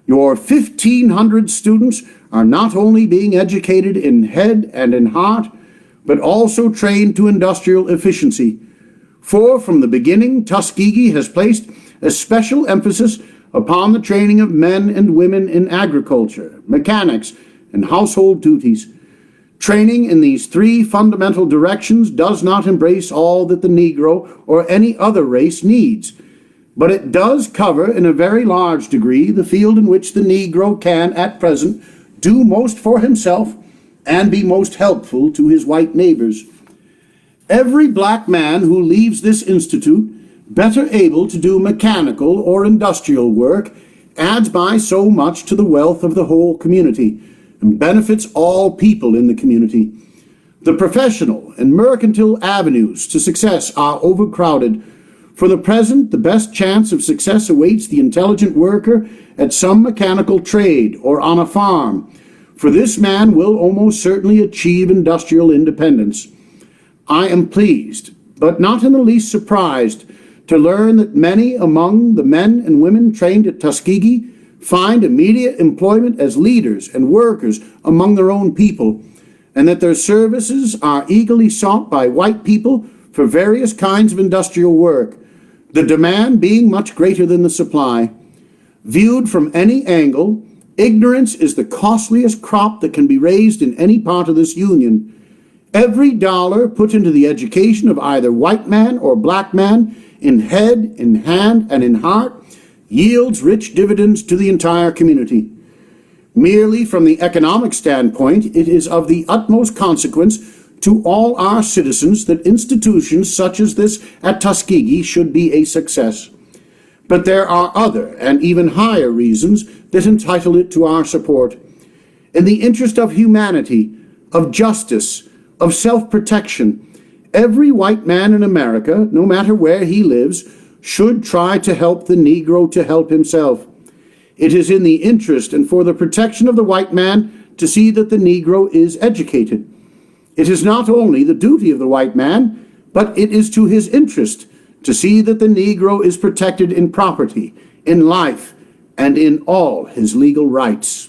Your 1,500 students are not only being educated in head and in heart, but also trained to industrial efficiency. For from the beginning, Tuskegee has placed a special emphasis upon the training of men and women in agriculture, mechanics, and household duties. Training in these three fundamental directions does not embrace all that the Negro or any other race needs, but it does cover in a very large degree the field in which the Negro can, at present, do most for himself and be most helpful to his white neighbors. Every black man who leaves this institute better able to do mechanical or industrial work adds by so much to the wealth of the whole community and benefits all people in the community. The professional and mercantile avenues to success are overcrowded. For the present, the best chance of success awaits the intelligent worker at some mechanical trade or on a farm, for this man will almost certainly achieve industrial independence. I am pleased, but not in the least surprised, to learn that many among the men and women trained at Tuskegee find immediate employment as leaders and workers among their own people, and that their services are eagerly sought by white people for various kinds of industrial work, the demand being much greater than the supply. Viewed from any angle, Ignorance is the costliest crop that can be raised in any part of this union. Every dollar put into the education of either white man or black man, in head, in hand, and in heart, yields rich dividends to the entire community. Merely from the economic standpoint, it is of the utmost consequence to all our citizens that institutions such as this at Tuskegee should be a success. But there are other and even higher reasons that entitle it to our support. In the interest of humanity, of justice, of self-protection, every white man in America, no matter where he lives, should try to help the Negro to help himself. It is in the interest and for the protection of the white man to see that the Negro is educated. It is not only the duty of the white man, but it is to his interest to see that the Negro is protected in property, in life, and in all his legal rights.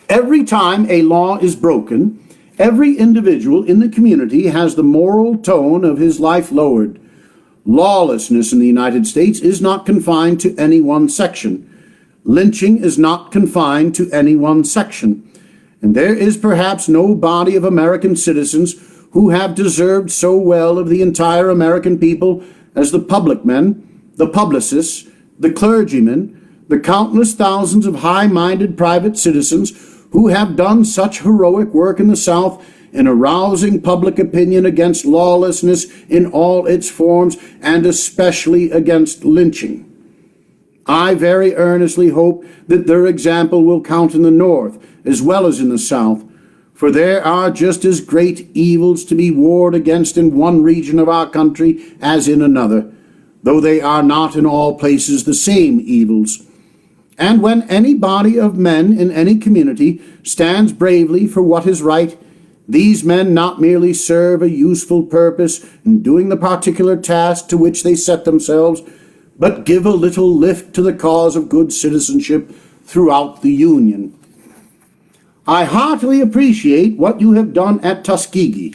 Every time a law is broken, every individual in the community has the moral tone of his life lowered. Lawlessness in the United States is not confined to any one section. Lynching is not confined to any one section. And there is perhaps no body of American citizens who have deserved so well of the entire American people as the public men, the publicists, the clergymen, the countless thousands of high-minded private citizens who have done such heroic work in the South in arousing public opinion against lawlessness in all its forms, and especially against lynching. I very earnestly hope that their example will count in the North as well as in the South, for there are just as great evils to be warred against in one region of our country as in another, though they are not in all places the same evils. And when any body of men in any community stands bravely for what is right, these men not merely serve a useful purpose in doing the particular task to which they set themselves, but give a little lift to the cause of good citizenship throughout the Union. I heartily appreciate what you have done at Tuskegee,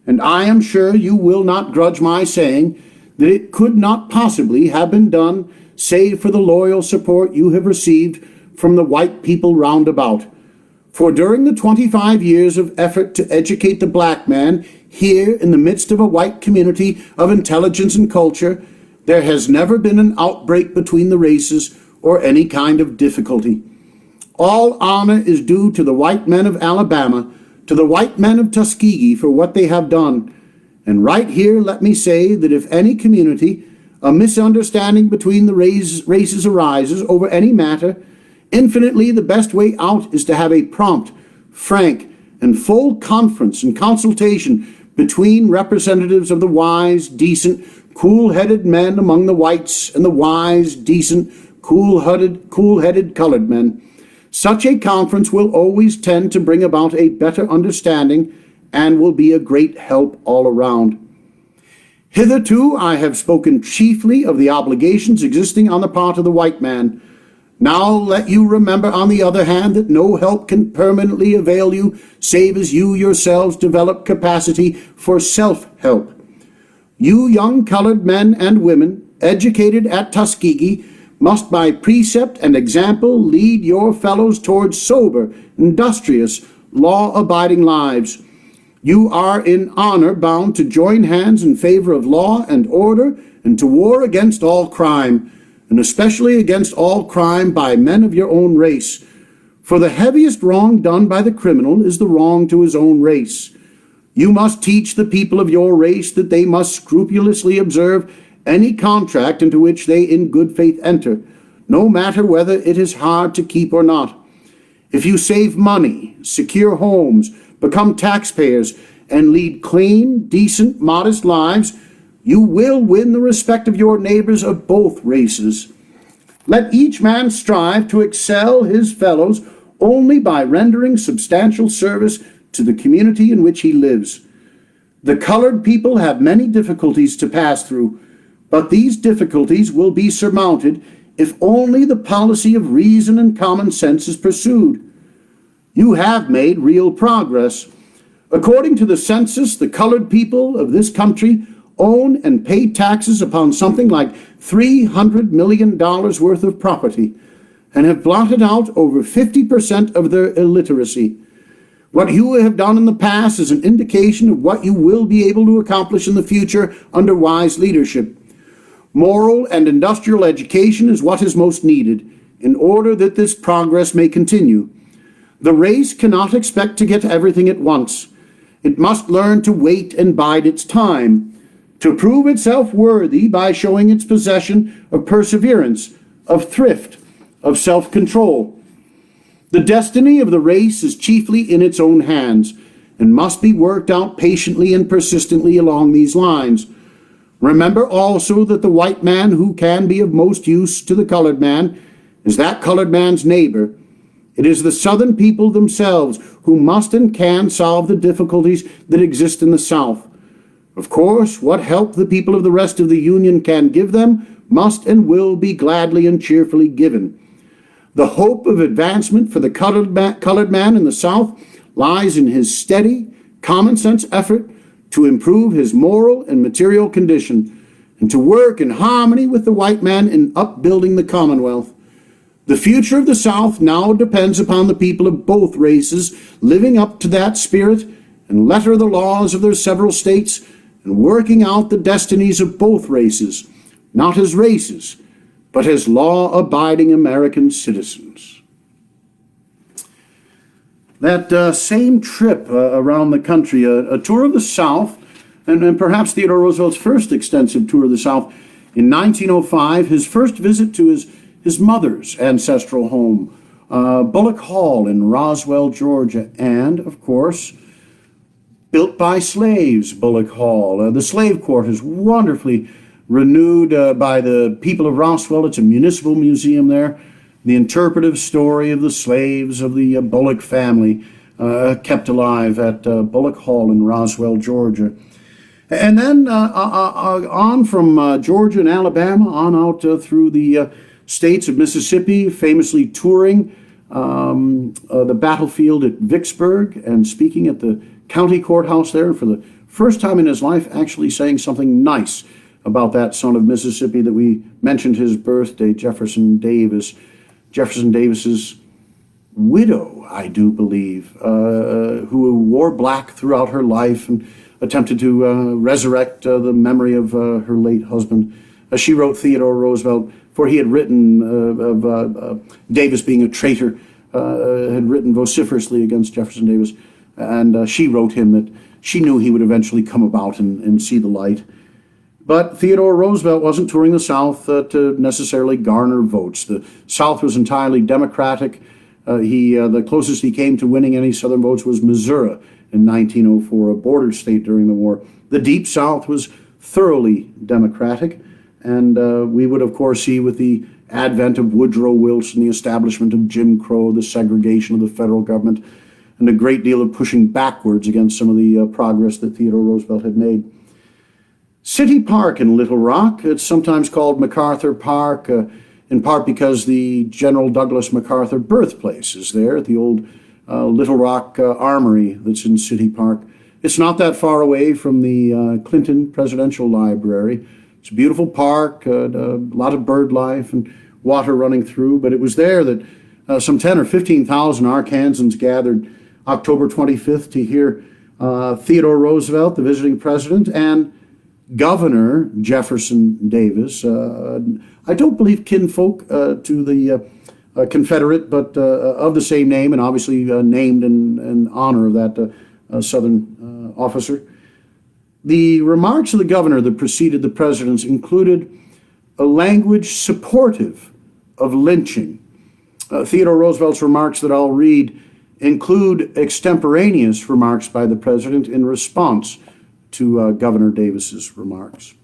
and I am sure you will not grudge my saying that it could not possibly have been done save for the loyal support you have received from the white people round about. For during the 25 years of effort to educate the black man here in the midst of a white community of intelligence and culture, there has never been an outbreak between the races or any kind of difficulty. All honor is due to the white men of Alabama, to the white men of Tuskegee for what they have done. And right here, let me say that if any community, a misunderstanding between the races arises over any matter, infinitely the best way out is to have a prompt, frank, and full conference and consultation between representatives of the wise, decent, cool-headed men among the whites and the wise, decent, cool-headed colored men. Such a conference will always tend to bring about a better understanding and will be a great help all around. Hitherto I have spoken chiefly of the obligations existing on the part of the white man. Now let you remember, on the other hand, that no help can permanently avail you save as you yourselves develop capacity for self-help. You young colored men and women, educated at Tuskegee, must by precept and example lead your fellows towards sober, industrious, law-abiding lives. You are in honor bound to join hands in favor of law and order and to war against all crime, and especially against all crime by men of your own race. For the heaviest wrong done by the criminal is the wrong to his own race. You must teach the people of your race that they must scrupulously observe any contract into which they in good faith enter, no matter whether it is hard to keep or not. If you save money, secure homes, become taxpayers, and lead clean, decent, modest lives, you will win the respect of your neighbors of both races. Let each man strive to excel his fellows only by rendering substantial service to the community in which he lives. The colored people have many difficulties to pass through, but these difficulties will be surmounted if only the policy of reason and common sense is pursued. You have made real progress. According to the census, the colored people of this country own and pay taxes upon something like $300 million worth of property. and have blotted out over 50% of their illiteracy. What you have done in the past is an indication of what you will be able to accomplish in the future under wise leadership. Moral and industrial education is what is most needed in order that this progress may continue. The race cannot expect to get everything at once. It must learn to wait and bide its time, to prove itself worthy by showing its possession of perseverance, of thrift, of self-control. The destiny of the race is chiefly in its own hands and must be worked out patiently and persistently along these lines. Remember also that the white man who can be of most use to the colored man is that colored man's neighbor. It is the Southern people themselves who must and can solve the difficulties that exist in the South. Of course, what help the people of the rest of the Union can give them must and will be gladly and cheerfully given. The hope of advancement for the colored man in the South lies in his steady, common-sense effort to improve his moral and material condition and to work in harmony with the white man in upbuilding the Commonwealth. The future of the South now depends upon the people of both races living up to that spirit and letter the laws of their several states and working out the destinies of both races, not as races, but as law-abiding American citizens. That same trip around the country, a tour of the South, and perhaps Theodore Roosevelt's first extensive tour of the South in 1905, his first visit to his mother's ancestral home, Bullock Hall in Roswell, Georgia, and, of course, built by slaves, Bullock Hall. The slave court is wonderfully renewed by the people of Roswell. It's a municipal museum there. The interpretive story of the slaves of the Bullock family kept alive at Bullock Hall in Roswell, Georgia. And then on from Georgia and Alabama, on out through the states of Mississippi, famously touring the battlefield at Vicksburg and speaking at the county courthouse there, for the first time in his life actually saying something nice about that son of Mississippi that we mentioned his birthday, Jefferson Davis. Jefferson Davis's widow, I do believe, who wore black throughout her life and attempted to resurrect the memory of her late husband. She wrote Theodore Roosevelt, for he had written of Davis being a traitor, had written vociferously against Jefferson Davis, and she wrote him that she knew he would eventually come about and see the light. But Theodore Roosevelt wasn't touring the South to necessarily garner votes. The South was entirely Democratic. The closest he came to winning any Southern votes was Missouri in 1904, a border state during the war. The Deep South was thoroughly Democratic, and we would, of course, see with the advent of Woodrow Wilson, the establishment of Jim Crow, the segregation of the federal government, and a great deal of pushing backwards against some of the progress that Theodore Roosevelt had made. City Park in Little Rock, it's sometimes called MacArthur Park, in part because the General Douglas MacArthur birthplace is there at the old Little Rock Armory that's in City Park. It's not that far away from the Clinton Presidential Library. It's a beautiful park, a lot of bird life and water running through, but it was there that some 10 or 15,000 Arkansans gathered October 25th to hear Theodore Roosevelt, the visiting president, and Governor Jefferson Davis, I don't believe kinfolk to the Confederate, but of the same name, and obviously named in honor of that Southern officer. The remarks of the governor that preceded the president's included a language supportive of lynching. Theodore Roosevelt's remarks that I'll read include extemporaneous remarks by the president in response to Governor Davis's remarks.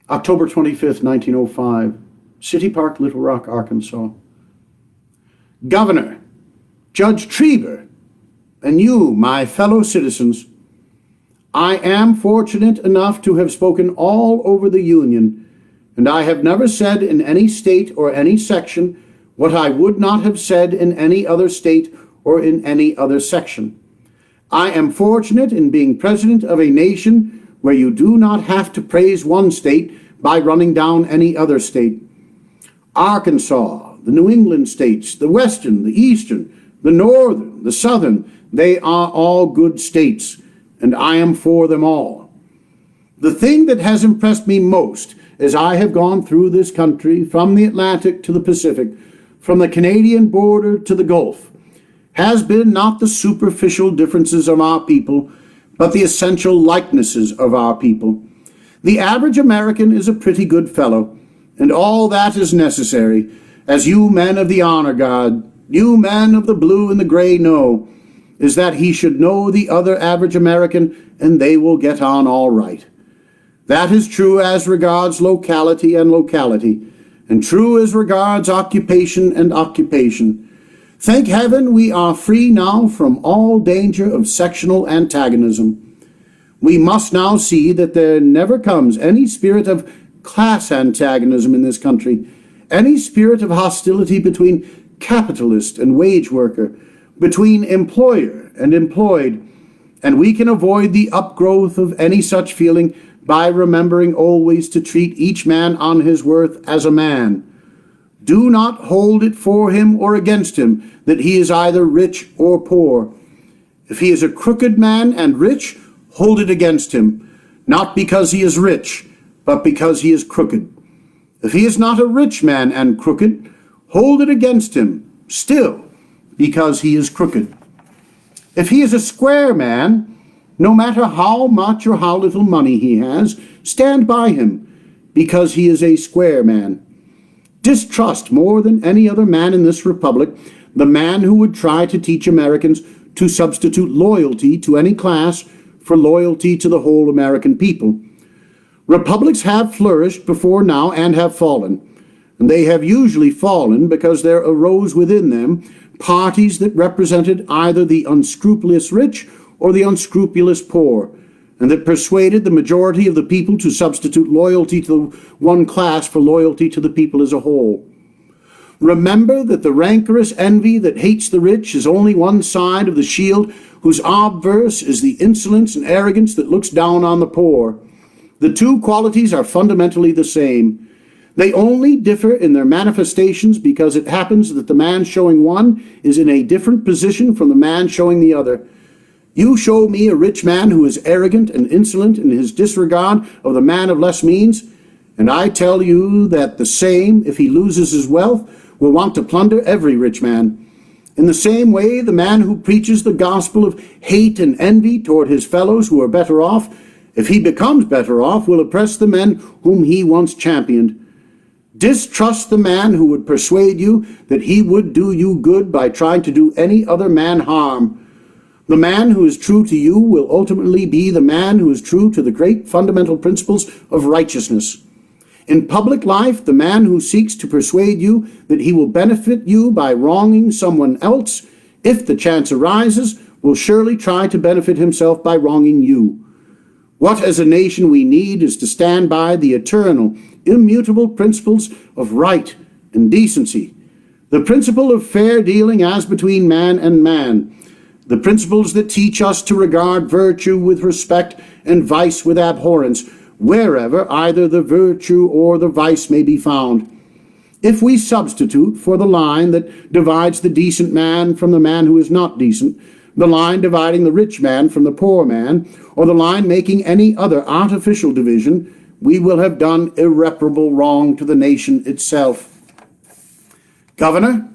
October 25th, 1905, City Park, Little Rock, Arkansas. Governor, Judge Trieber, and you, my fellow citizens, I am fortunate enough to have spoken all over the Union, and I have never said in any state or any section what I would not have said in any other state or in any other section. I am fortunate in being president of a nation where you do not have to praise one state by running down any other state. Arkansas, the New England states, the Western, the Eastern, the Northern, the Southern, they are all good states, and I am for them all. The thing that has impressed me most as I have gone through this country, from the Atlantic to the Pacific, from the Canadian border to the Gulf, has been not the superficial differences of our people, but the essential likenesses of our people. The average American is a pretty good fellow, and all that is necessary, as you men of the honor guard, you men of the blue and the gray know, is that he should know the other average American, and they will get on all right. That is true as regards locality and locality, and true as regards occupation and occupation. Thank heaven we are free now from all danger of sectional antagonism. We must now see that there never comes any spirit of class antagonism in this country, any spirit of hostility between capitalist and wage worker, between employer and employed, and we can avoid the upgrowth of any such feeling by remembering always to treat each man on his worth as a man. Do not hold it for him or against him that he is either rich or poor. If he is a crooked man and rich, hold it against him, not because he is rich, but because he is crooked. If he is not a rich man and crooked, hold it against him, still, because he is crooked. If he is a square man, no matter how much or how little money he has, stand by him, because he is a square man. Distrust more than any other man in this republic the man who would try to teach Americans to substitute loyalty to any class for loyalty to the whole American people. Republics have flourished before now and have fallen, and they have usually fallen because there arose within them parties that represented either the unscrupulous rich or the unscrupulous poor, and that persuaded the majority of the people to substitute loyalty to one class for loyalty to the people as a whole. Remember that the rancorous envy that hates the rich is only one side of the shield whose obverse is the insolence and arrogance that looks down on the poor. The two qualities are fundamentally the same. They only differ in their manifestations because it happens that the man showing one is in a different position from the man showing the other. You show me a rich man who is arrogant and insolent in his disregard of the man of less means, and I tell you that the same, if he loses his wealth, will want to plunder every rich man. In the same way, the man who preaches the gospel of hate and envy toward his fellows who are better off, if he becomes better off, will oppress the men whom he once championed. Distrust the man who would persuade you that he would do you good by trying to do any other man harm. The man who is true to you will ultimately be the man who is true to the great fundamental principles of righteousness. In public life, the man who seeks to persuade you that he will benefit you by wronging someone else, if the chance arises, will surely try to benefit himself by wronging you. What as a nation we need is to stand by the eternal, immutable principles of right and decency, the principle of fair dealing as between man and man, the principles that teach us to regard virtue with respect and vice with abhorrence, wherever either the virtue or the vice may be found. If we substitute for the line that divides the decent man from the man who is not decent, the line dividing the rich man from the poor man, or the line making any other artificial division, we will have done irreparable wrong to the nation itself. Governor,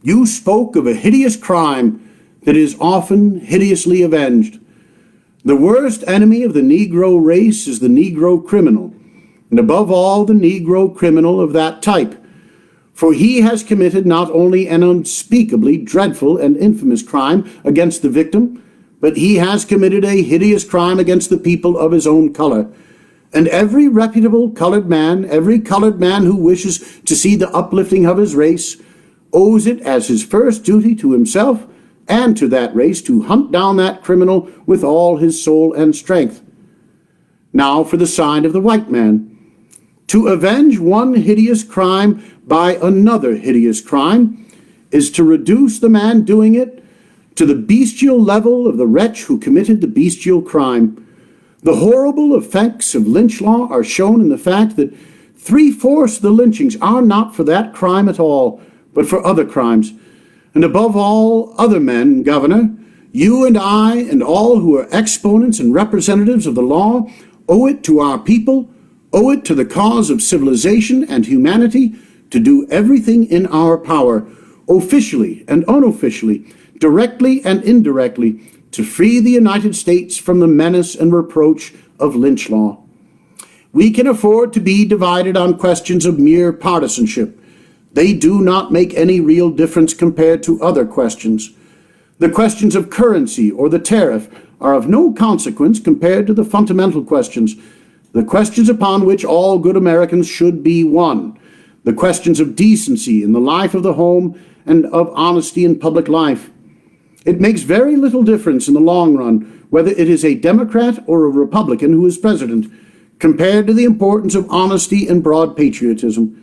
you spoke of a hideous crime that is often hideously avenged. The worst enemy of the Negro race is the Negro criminal, and above all the Negro criminal of that type, for he has committed not only an unspeakably dreadful and infamous crime against the victim, but he has committed a hideous crime against the people of his own color. And every reputable colored man, every colored man who wishes to see the uplifting of his race, owes it as his first duty to himself and to that race to hunt down that criminal with all his soul and strength. Now for the side of the white man. To avenge one hideous crime by another hideous crime is to reduce the man doing it to the bestial level of the wretch who committed the bestial crime. The horrible effects of lynch law are shown in the fact that 3/4 of the lynchings are not for that crime at all, but for other crimes. And above all other men, Governor, you and I and all who are exponents and representatives of the law owe it to our people, owe it to the cause of civilization and humanity to do everything in our power, officially and unofficially, directly and indirectly, to free the United States from the menace and reproach of lynch law. We can afford to be divided on questions of mere partisanship. They do not make any real difference compared to other questions. The questions of currency or the tariff are of no consequence compared to the fundamental questions, the questions upon which all good Americans should be one, the questions of decency in the life of the home and of honesty in public life. It makes very little difference in the long run whether it is a Democrat or a Republican who is president, compared to the importance of honesty and broad patriotism.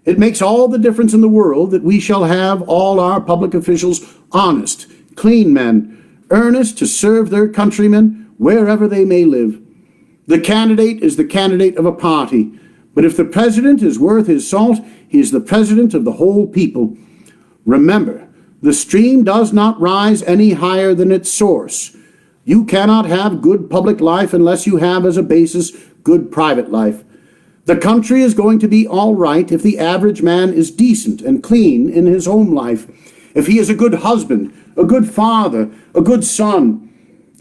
It makes all the difference in the world that we shall have all our public officials honest, clean men, earnest to serve their countrymen wherever they may live. The candidate is the candidate of a party, but if the president is worth his salt, he is the president of the whole people. Remember, the stream does not rise any higher than its source. You cannot have good public life unless you have as a basis good private life. The country is going to be all right if the average man is decent and clean in his home life, if he is a good husband, a good father, a good son,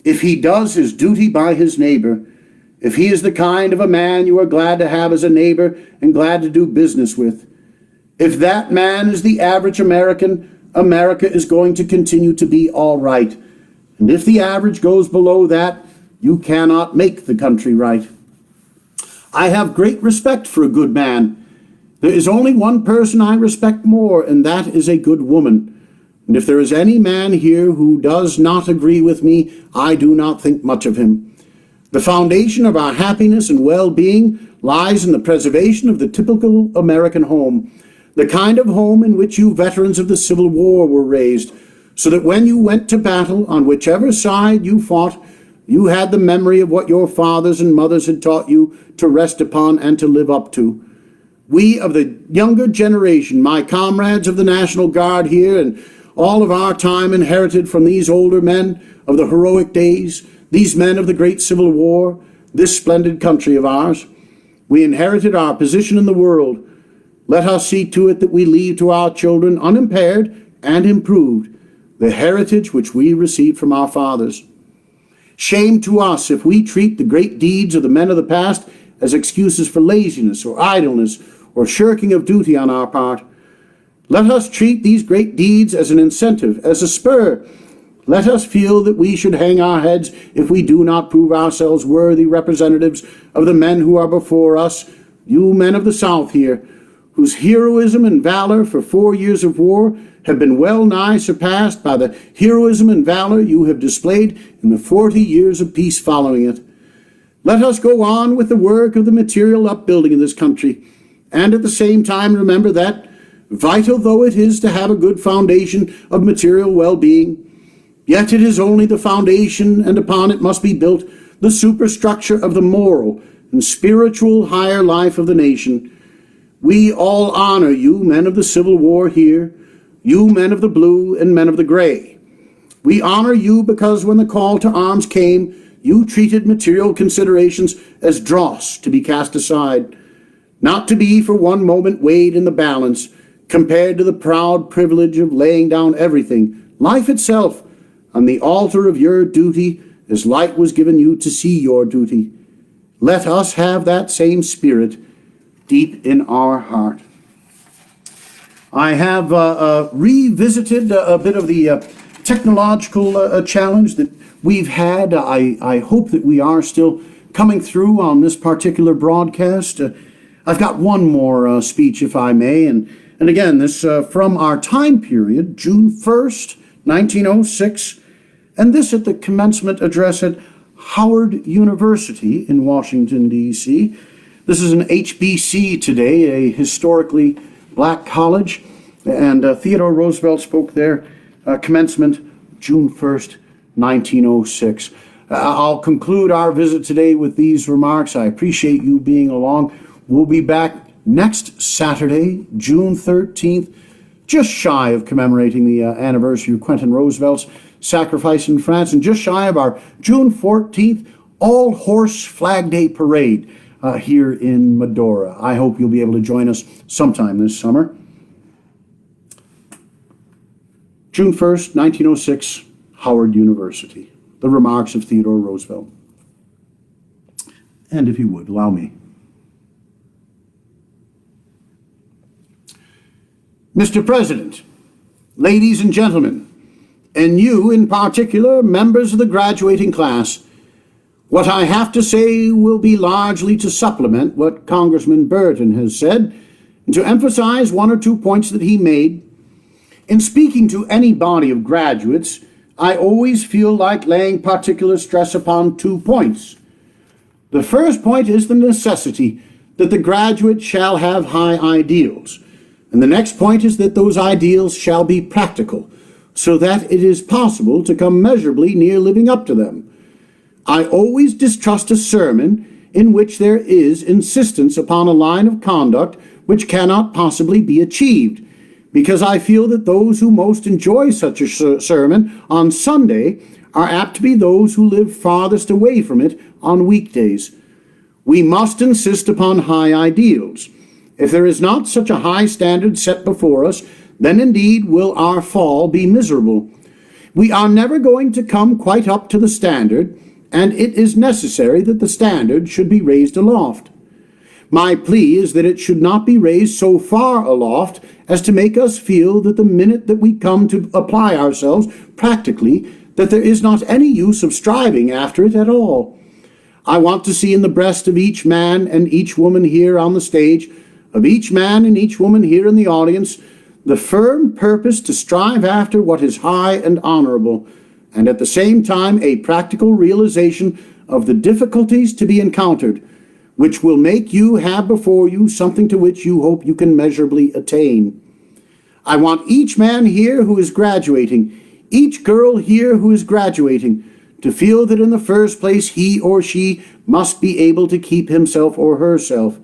if he does his duty by his neighbor, if he is the kind of a man you are glad to have as a neighbor and glad to do business with. If that man is the average American, America is going to continue to be all right. And if the average goes below that, you cannot make the country right. I have great respect for a good man. There is only one person I respect more, and that is a good woman. And if there is any man here who does not agree with me, I do not think much of him. The foundation of our happiness and well-being lies in the preservation of the typical American home, the kind of home in which you veterans of the Civil War were raised, so that when you went to battle, on whichever side you fought, you had the memory of what your fathers and mothers had taught you to rest upon and to live up to. We of the younger generation, my comrades of the National Guard here, and all of our time inherited from these older men of the heroic days, these men of the great Civil War, this splendid country of ours. We inherited our position in the world. Let us see to it that we leave to our children unimpaired and improved the heritage which we received from our fathers. Shame to us if we treat the great deeds of the men of the past as excuses for laziness or idleness or shirking of duty on our part. Let us treat these great deeds as an incentive, as a spur. Let us feel that we should hang our heads if we do not prove ourselves worthy representatives of the men who are before us, you men of the South here, whose heroism and valor for 4 years of war have been well nigh surpassed by the heroism and valor you have displayed in the 40 years of peace following it. Let us go on with the work of the material upbuilding of this country, and at the same time remember that, vital though it is to have a good foundation of material well-being, yet it is only the foundation, and upon it must be built the superstructure of the moral and spiritual higher life of the nation. We all honor you, men of the Civil War here, you men of the blue and men of the gray. We honor you because when the call to arms came, you treated material considerations as dross to be cast aside, not to be for one moment weighed in the balance, compared to the proud privilege of laying down everything, life itself, on the altar of your duty as light was given you to see your duty. Let us have that same spirit deep in our heart. I have revisited a bit of the technological challenge that we've had. I hope that we are still coming through on this particular broadcast. I've got one more speech, if I may, and again, this from our time period, June 1st, 1906, and this at the commencement address at Howard University in Washington, D.C. This is an HBC today, a historically black college, and Theodore Roosevelt spoke there, commencement June 1st, 1906. I'll conclude our visit today with these remarks. I appreciate you being along. We'll be back next Saturday, June 13th, just shy of commemorating the anniversary of Quentin Roosevelt's sacrifice in France, and just shy of our June 14th all-horse Flag Day parade here in Medora. I hope you'll be able to join us sometime this summer. June 1st, 1906, Howard University. The remarks of Theodore Roosevelt. And if you would, allow me. Mr. President, ladies and gentlemen, and you in particular, members of the graduating class, what I have to say will be largely to supplement what Congressman Burton has said, and to emphasize one or two points that he made. In speaking to any body of graduates, I always feel like laying particular stress upon 2 points. The first point is the necessity that the graduate shall have high ideals, and the next point is that those ideals shall be practical, so that it is possible to come measurably near living up to them. I always distrust a sermon in which there is insistence upon a line of conduct which cannot possibly be achieved, because I feel that those who most enjoy such a sermon on Sunday are apt to be those who live farthest away from it on weekdays. We must insist upon high ideals. If there is not such a high standard set before us, then indeed will our fall be miserable. We are never going to come quite up to the standard, and it is necessary that the standard should be raised aloft. My plea is that it should not be raised so far aloft as to make us feel that the minute that we come to apply ourselves practically, that there is not any use of striving after it at all. I want to see in the breast of each man and each woman here on the stage, of each man and each woman here in the audience, the firm purpose to strive after what is high and honorable, and at the same time a practical realization of the difficulties to be encountered, which will make you have before you something to which you hope you can measurably attain. I want each man here who is graduating, each girl here who is graduating, to feel that in the first place he or she must be able to keep himself or herself.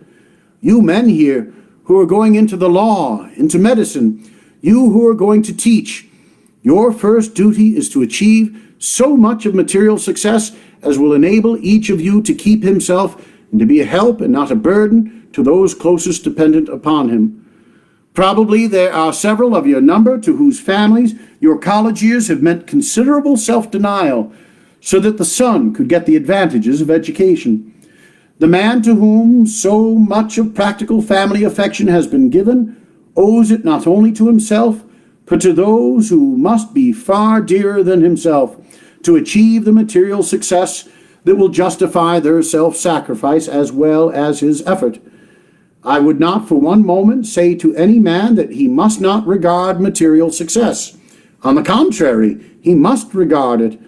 You men here who are going into the law, into medicine, you who are going to teach, your first duty is to achieve so much of material success as will enable each of you to keep himself and to be a help and not a burden to those closest dependent upon him. Probably there are several of your number to whose families your college years have meant considerable self-denial, so that the son could get the advantages of education. The man to whom so much of practical family affection has been given owes it not only to himself, but to those who must be far dearer than himself, to achieve the material success that will justify their self-sacrifice as well as his effort. I would not for one moment say to any man that he must not regard material success. On the contrary, he must regard it.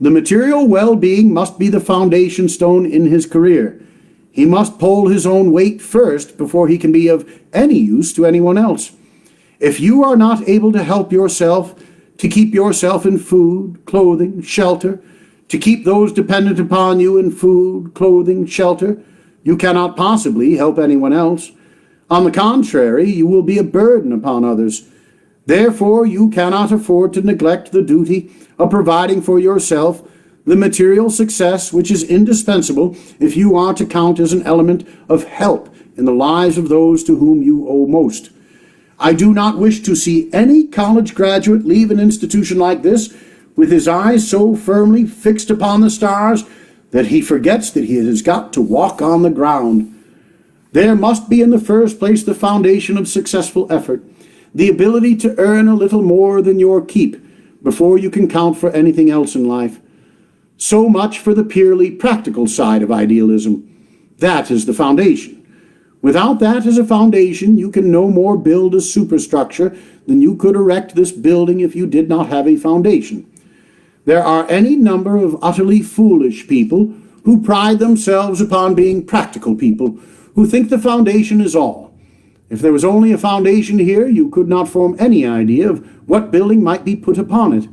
The material well-being must be the foundation stone in his career. He must pull his own weight first before he can be of any use to anyone else. If you are not able to help yourself, to keep yourself in food, clothing, shelter, to keep those dependent upon you in food, clothing, shelter, you cannot possibly help anyone else. On the contrary, you will be a burden upon others. Therefore, you cannot afford to neglect the duty of providing for yourself the material success which is indispensable if you are to count as an element of help in the lives of those to whom you owe most. I do not wish to see any college graduate leave an institution like this with his eyes so firmly fixed upon the stars that he forgets that he has got to walk on the ground. There must be in the first place the foundation of successful effort, the ability to earn a little more than your keep before you can count for anything else in life. So much for the purely practical side of idealism. That is the foundation. Without that as a foundation, you can no more build a superstructure than you could erect this building if you did not have a foundation. There are any number of utterly foolish people who pride themselves upon being practical people, who think the foundation is all. If there was only a foundation here, you could not form any idea of what building might be put upon it.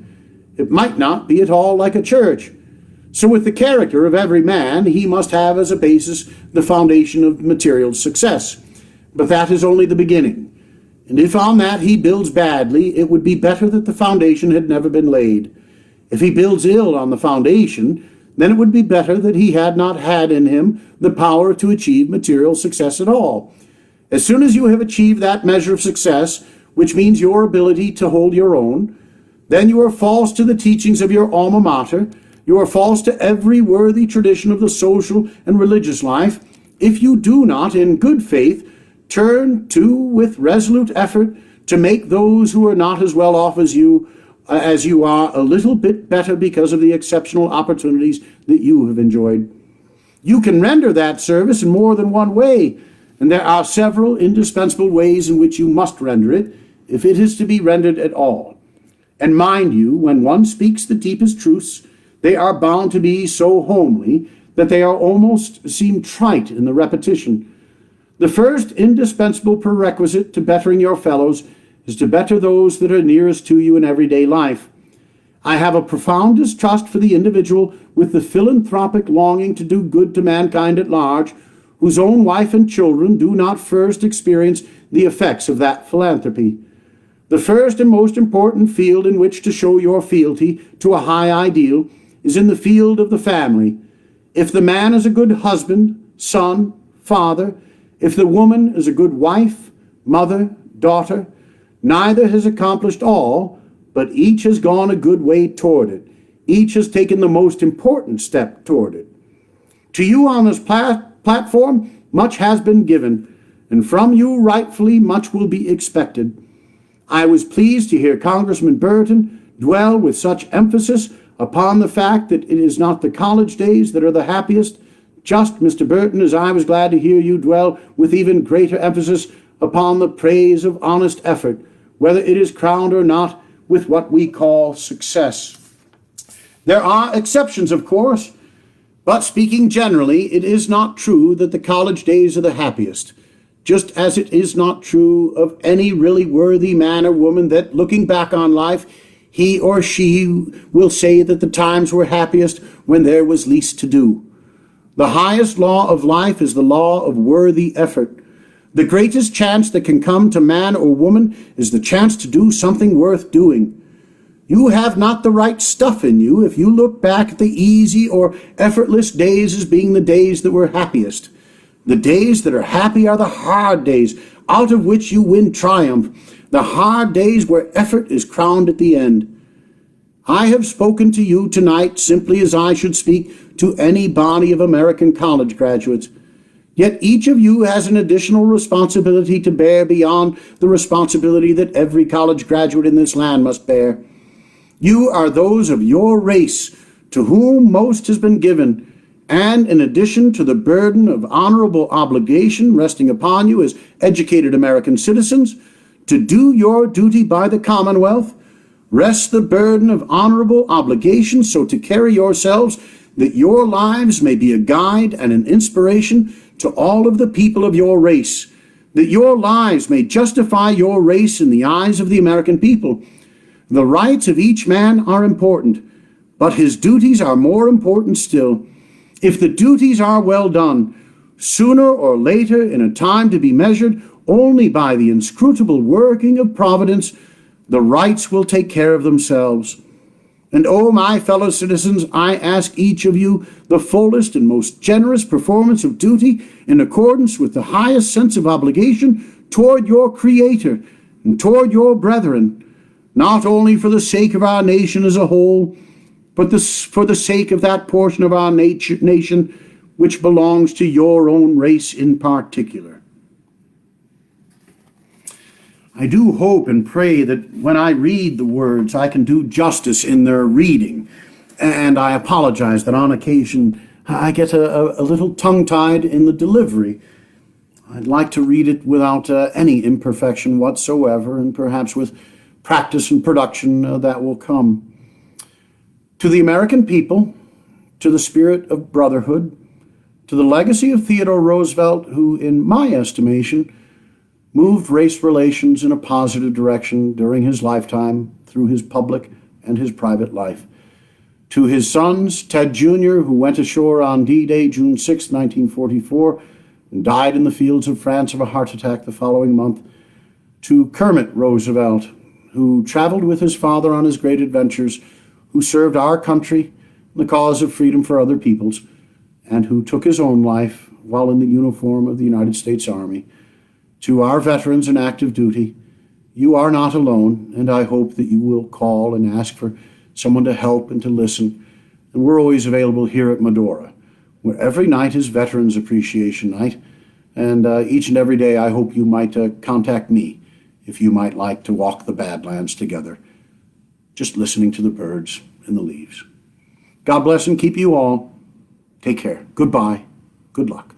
It might not be at all like a church. So with the character of every man, he must have as a basis the foundation of material success. But that is only the beginning. And if on that he builds badly, it would be better that the foundation had never been laid. If he builds ill on the foundation, then it would be better that he had not had in him the power to achieve material success at all. As soon as you have achieved that measure of success, which means your ability to hold your own, then you are false to the teachings of your alma mater. You are false to every worthy tradition of the social and religious life, if you do not, in good faith, turn to with resolute effort to make those who are not as well off as you are a little bit better because of the exceptional opportunities that you have enjoyed. You can render that service in more than one way, and there are several indispensable ways in which you must render it, if it is to be rendered at all. And mind you, when one speaks the deepest truths, they are bound to be so homely that they are almost seem trite in the repetition. The first indispensable prerequisite to bettering your fellows is to better those that are nearest to you in everyday life. I have a profound distrust for the individual with the philanthropic longing to do good to mankind at large, whose own wife and children do not first experience the effects of that philanthropy. The first and most important field in which to show your fealty to a high ideal is in the field of the family. If the man is a good husband, son, father, if the woman is a good wife, mother, daughter, neither has accomplished all, but each has gone a good way toward it. Each has taken the most important step toward it. To you on this platform, much has been given, and from you rightfully much will be expected. I was pleased to hear Congressman Burton dwell with such emphasis upon the fact that it is not the college days that are the happiest. Just, Mr. Burton, as I was glad to hear you dwell with even greater emphasis upon the praise of honest effort, whether it is crowned or not with what we call success. There are exceptions, of course, but speaking generally, it is not true that the college days are the happiest, just as it is not true of any really worthy man or woman that, looking back on life, he or she will say that the times were happiest when there was least to do. The highest law of life is the law of worthy effort. The greatest chance that can come to man or woman is the chance to do something worth doing. You have not the right stuff in you if you look back at the easy or effortless days as being the days that were happiest. The days that are happy are the hard days, out of which you win triumph, the hard days where effort is crowned at the end. I have spoken to you tonight simply as I should speak to any body of American college graduates. Yet each of you has an additional responsibility to bear beyond the responsibility that every college graduate in this land must bear. You are those of your race to whom most has been given, and in addition to the burden of honorable obligation resting upon you as educated American citizens, to do your duty by the Commonwealth, rests the burden of honorable obligation so to carry yourselves that your lives may be a guide and an inspiration to all of the people of your race, that your lives may justify your race in the eyes of the American people. The rights of each man are important, but his duties are more important still. If the duties are well done, sooner or later, in a time to be measured only by the inscrutable working of Providence, the rights will take care of themselves. And oh, my fellow citizens, I ask each of you the fullest and most generous performance of duty in accordance with the highest sense of obligation toward your Creator and toward your brethren, not only for the sake of our nation as a whole, but for the sake of that portion of our nation which belongs to your own race in particular. I do hope and pray that when I read the words, I can do justice in their reading. And I apologize that on occasion I get a little tongue-tied in the delivery. I'd like to read it without any imperfection whatsoever, and perhaps with practice and production that will come. To the American people, to the spirit of brotherhood, to the legacy of Theodore Roosevelt, who, in my estimation, moved race relations in a positive direction during his lifetime through his public and his private life. To his sons, Ted Jr., who went ashore on D-Day, June 6, 1944, and died in the fields of France of a heart attack the following month, to Kermit Roosevelt, who traveled with his father on his great adventures, who served our country in the cause of freedom for other peoples, and who took his own life while in the uniform of the United States Army. To our veterans in active duty, you are not alone, and I hope that you will call and ask for someone to help and to listen. And we're always available here at Medora, where every night is Veterans Appreciation Night. And each and every day, I hope you might contact me if you might like to walk the Badlands together, just listening to the birds and the leaves. God bless and keep you all. Take care. Goodbye. Good luck.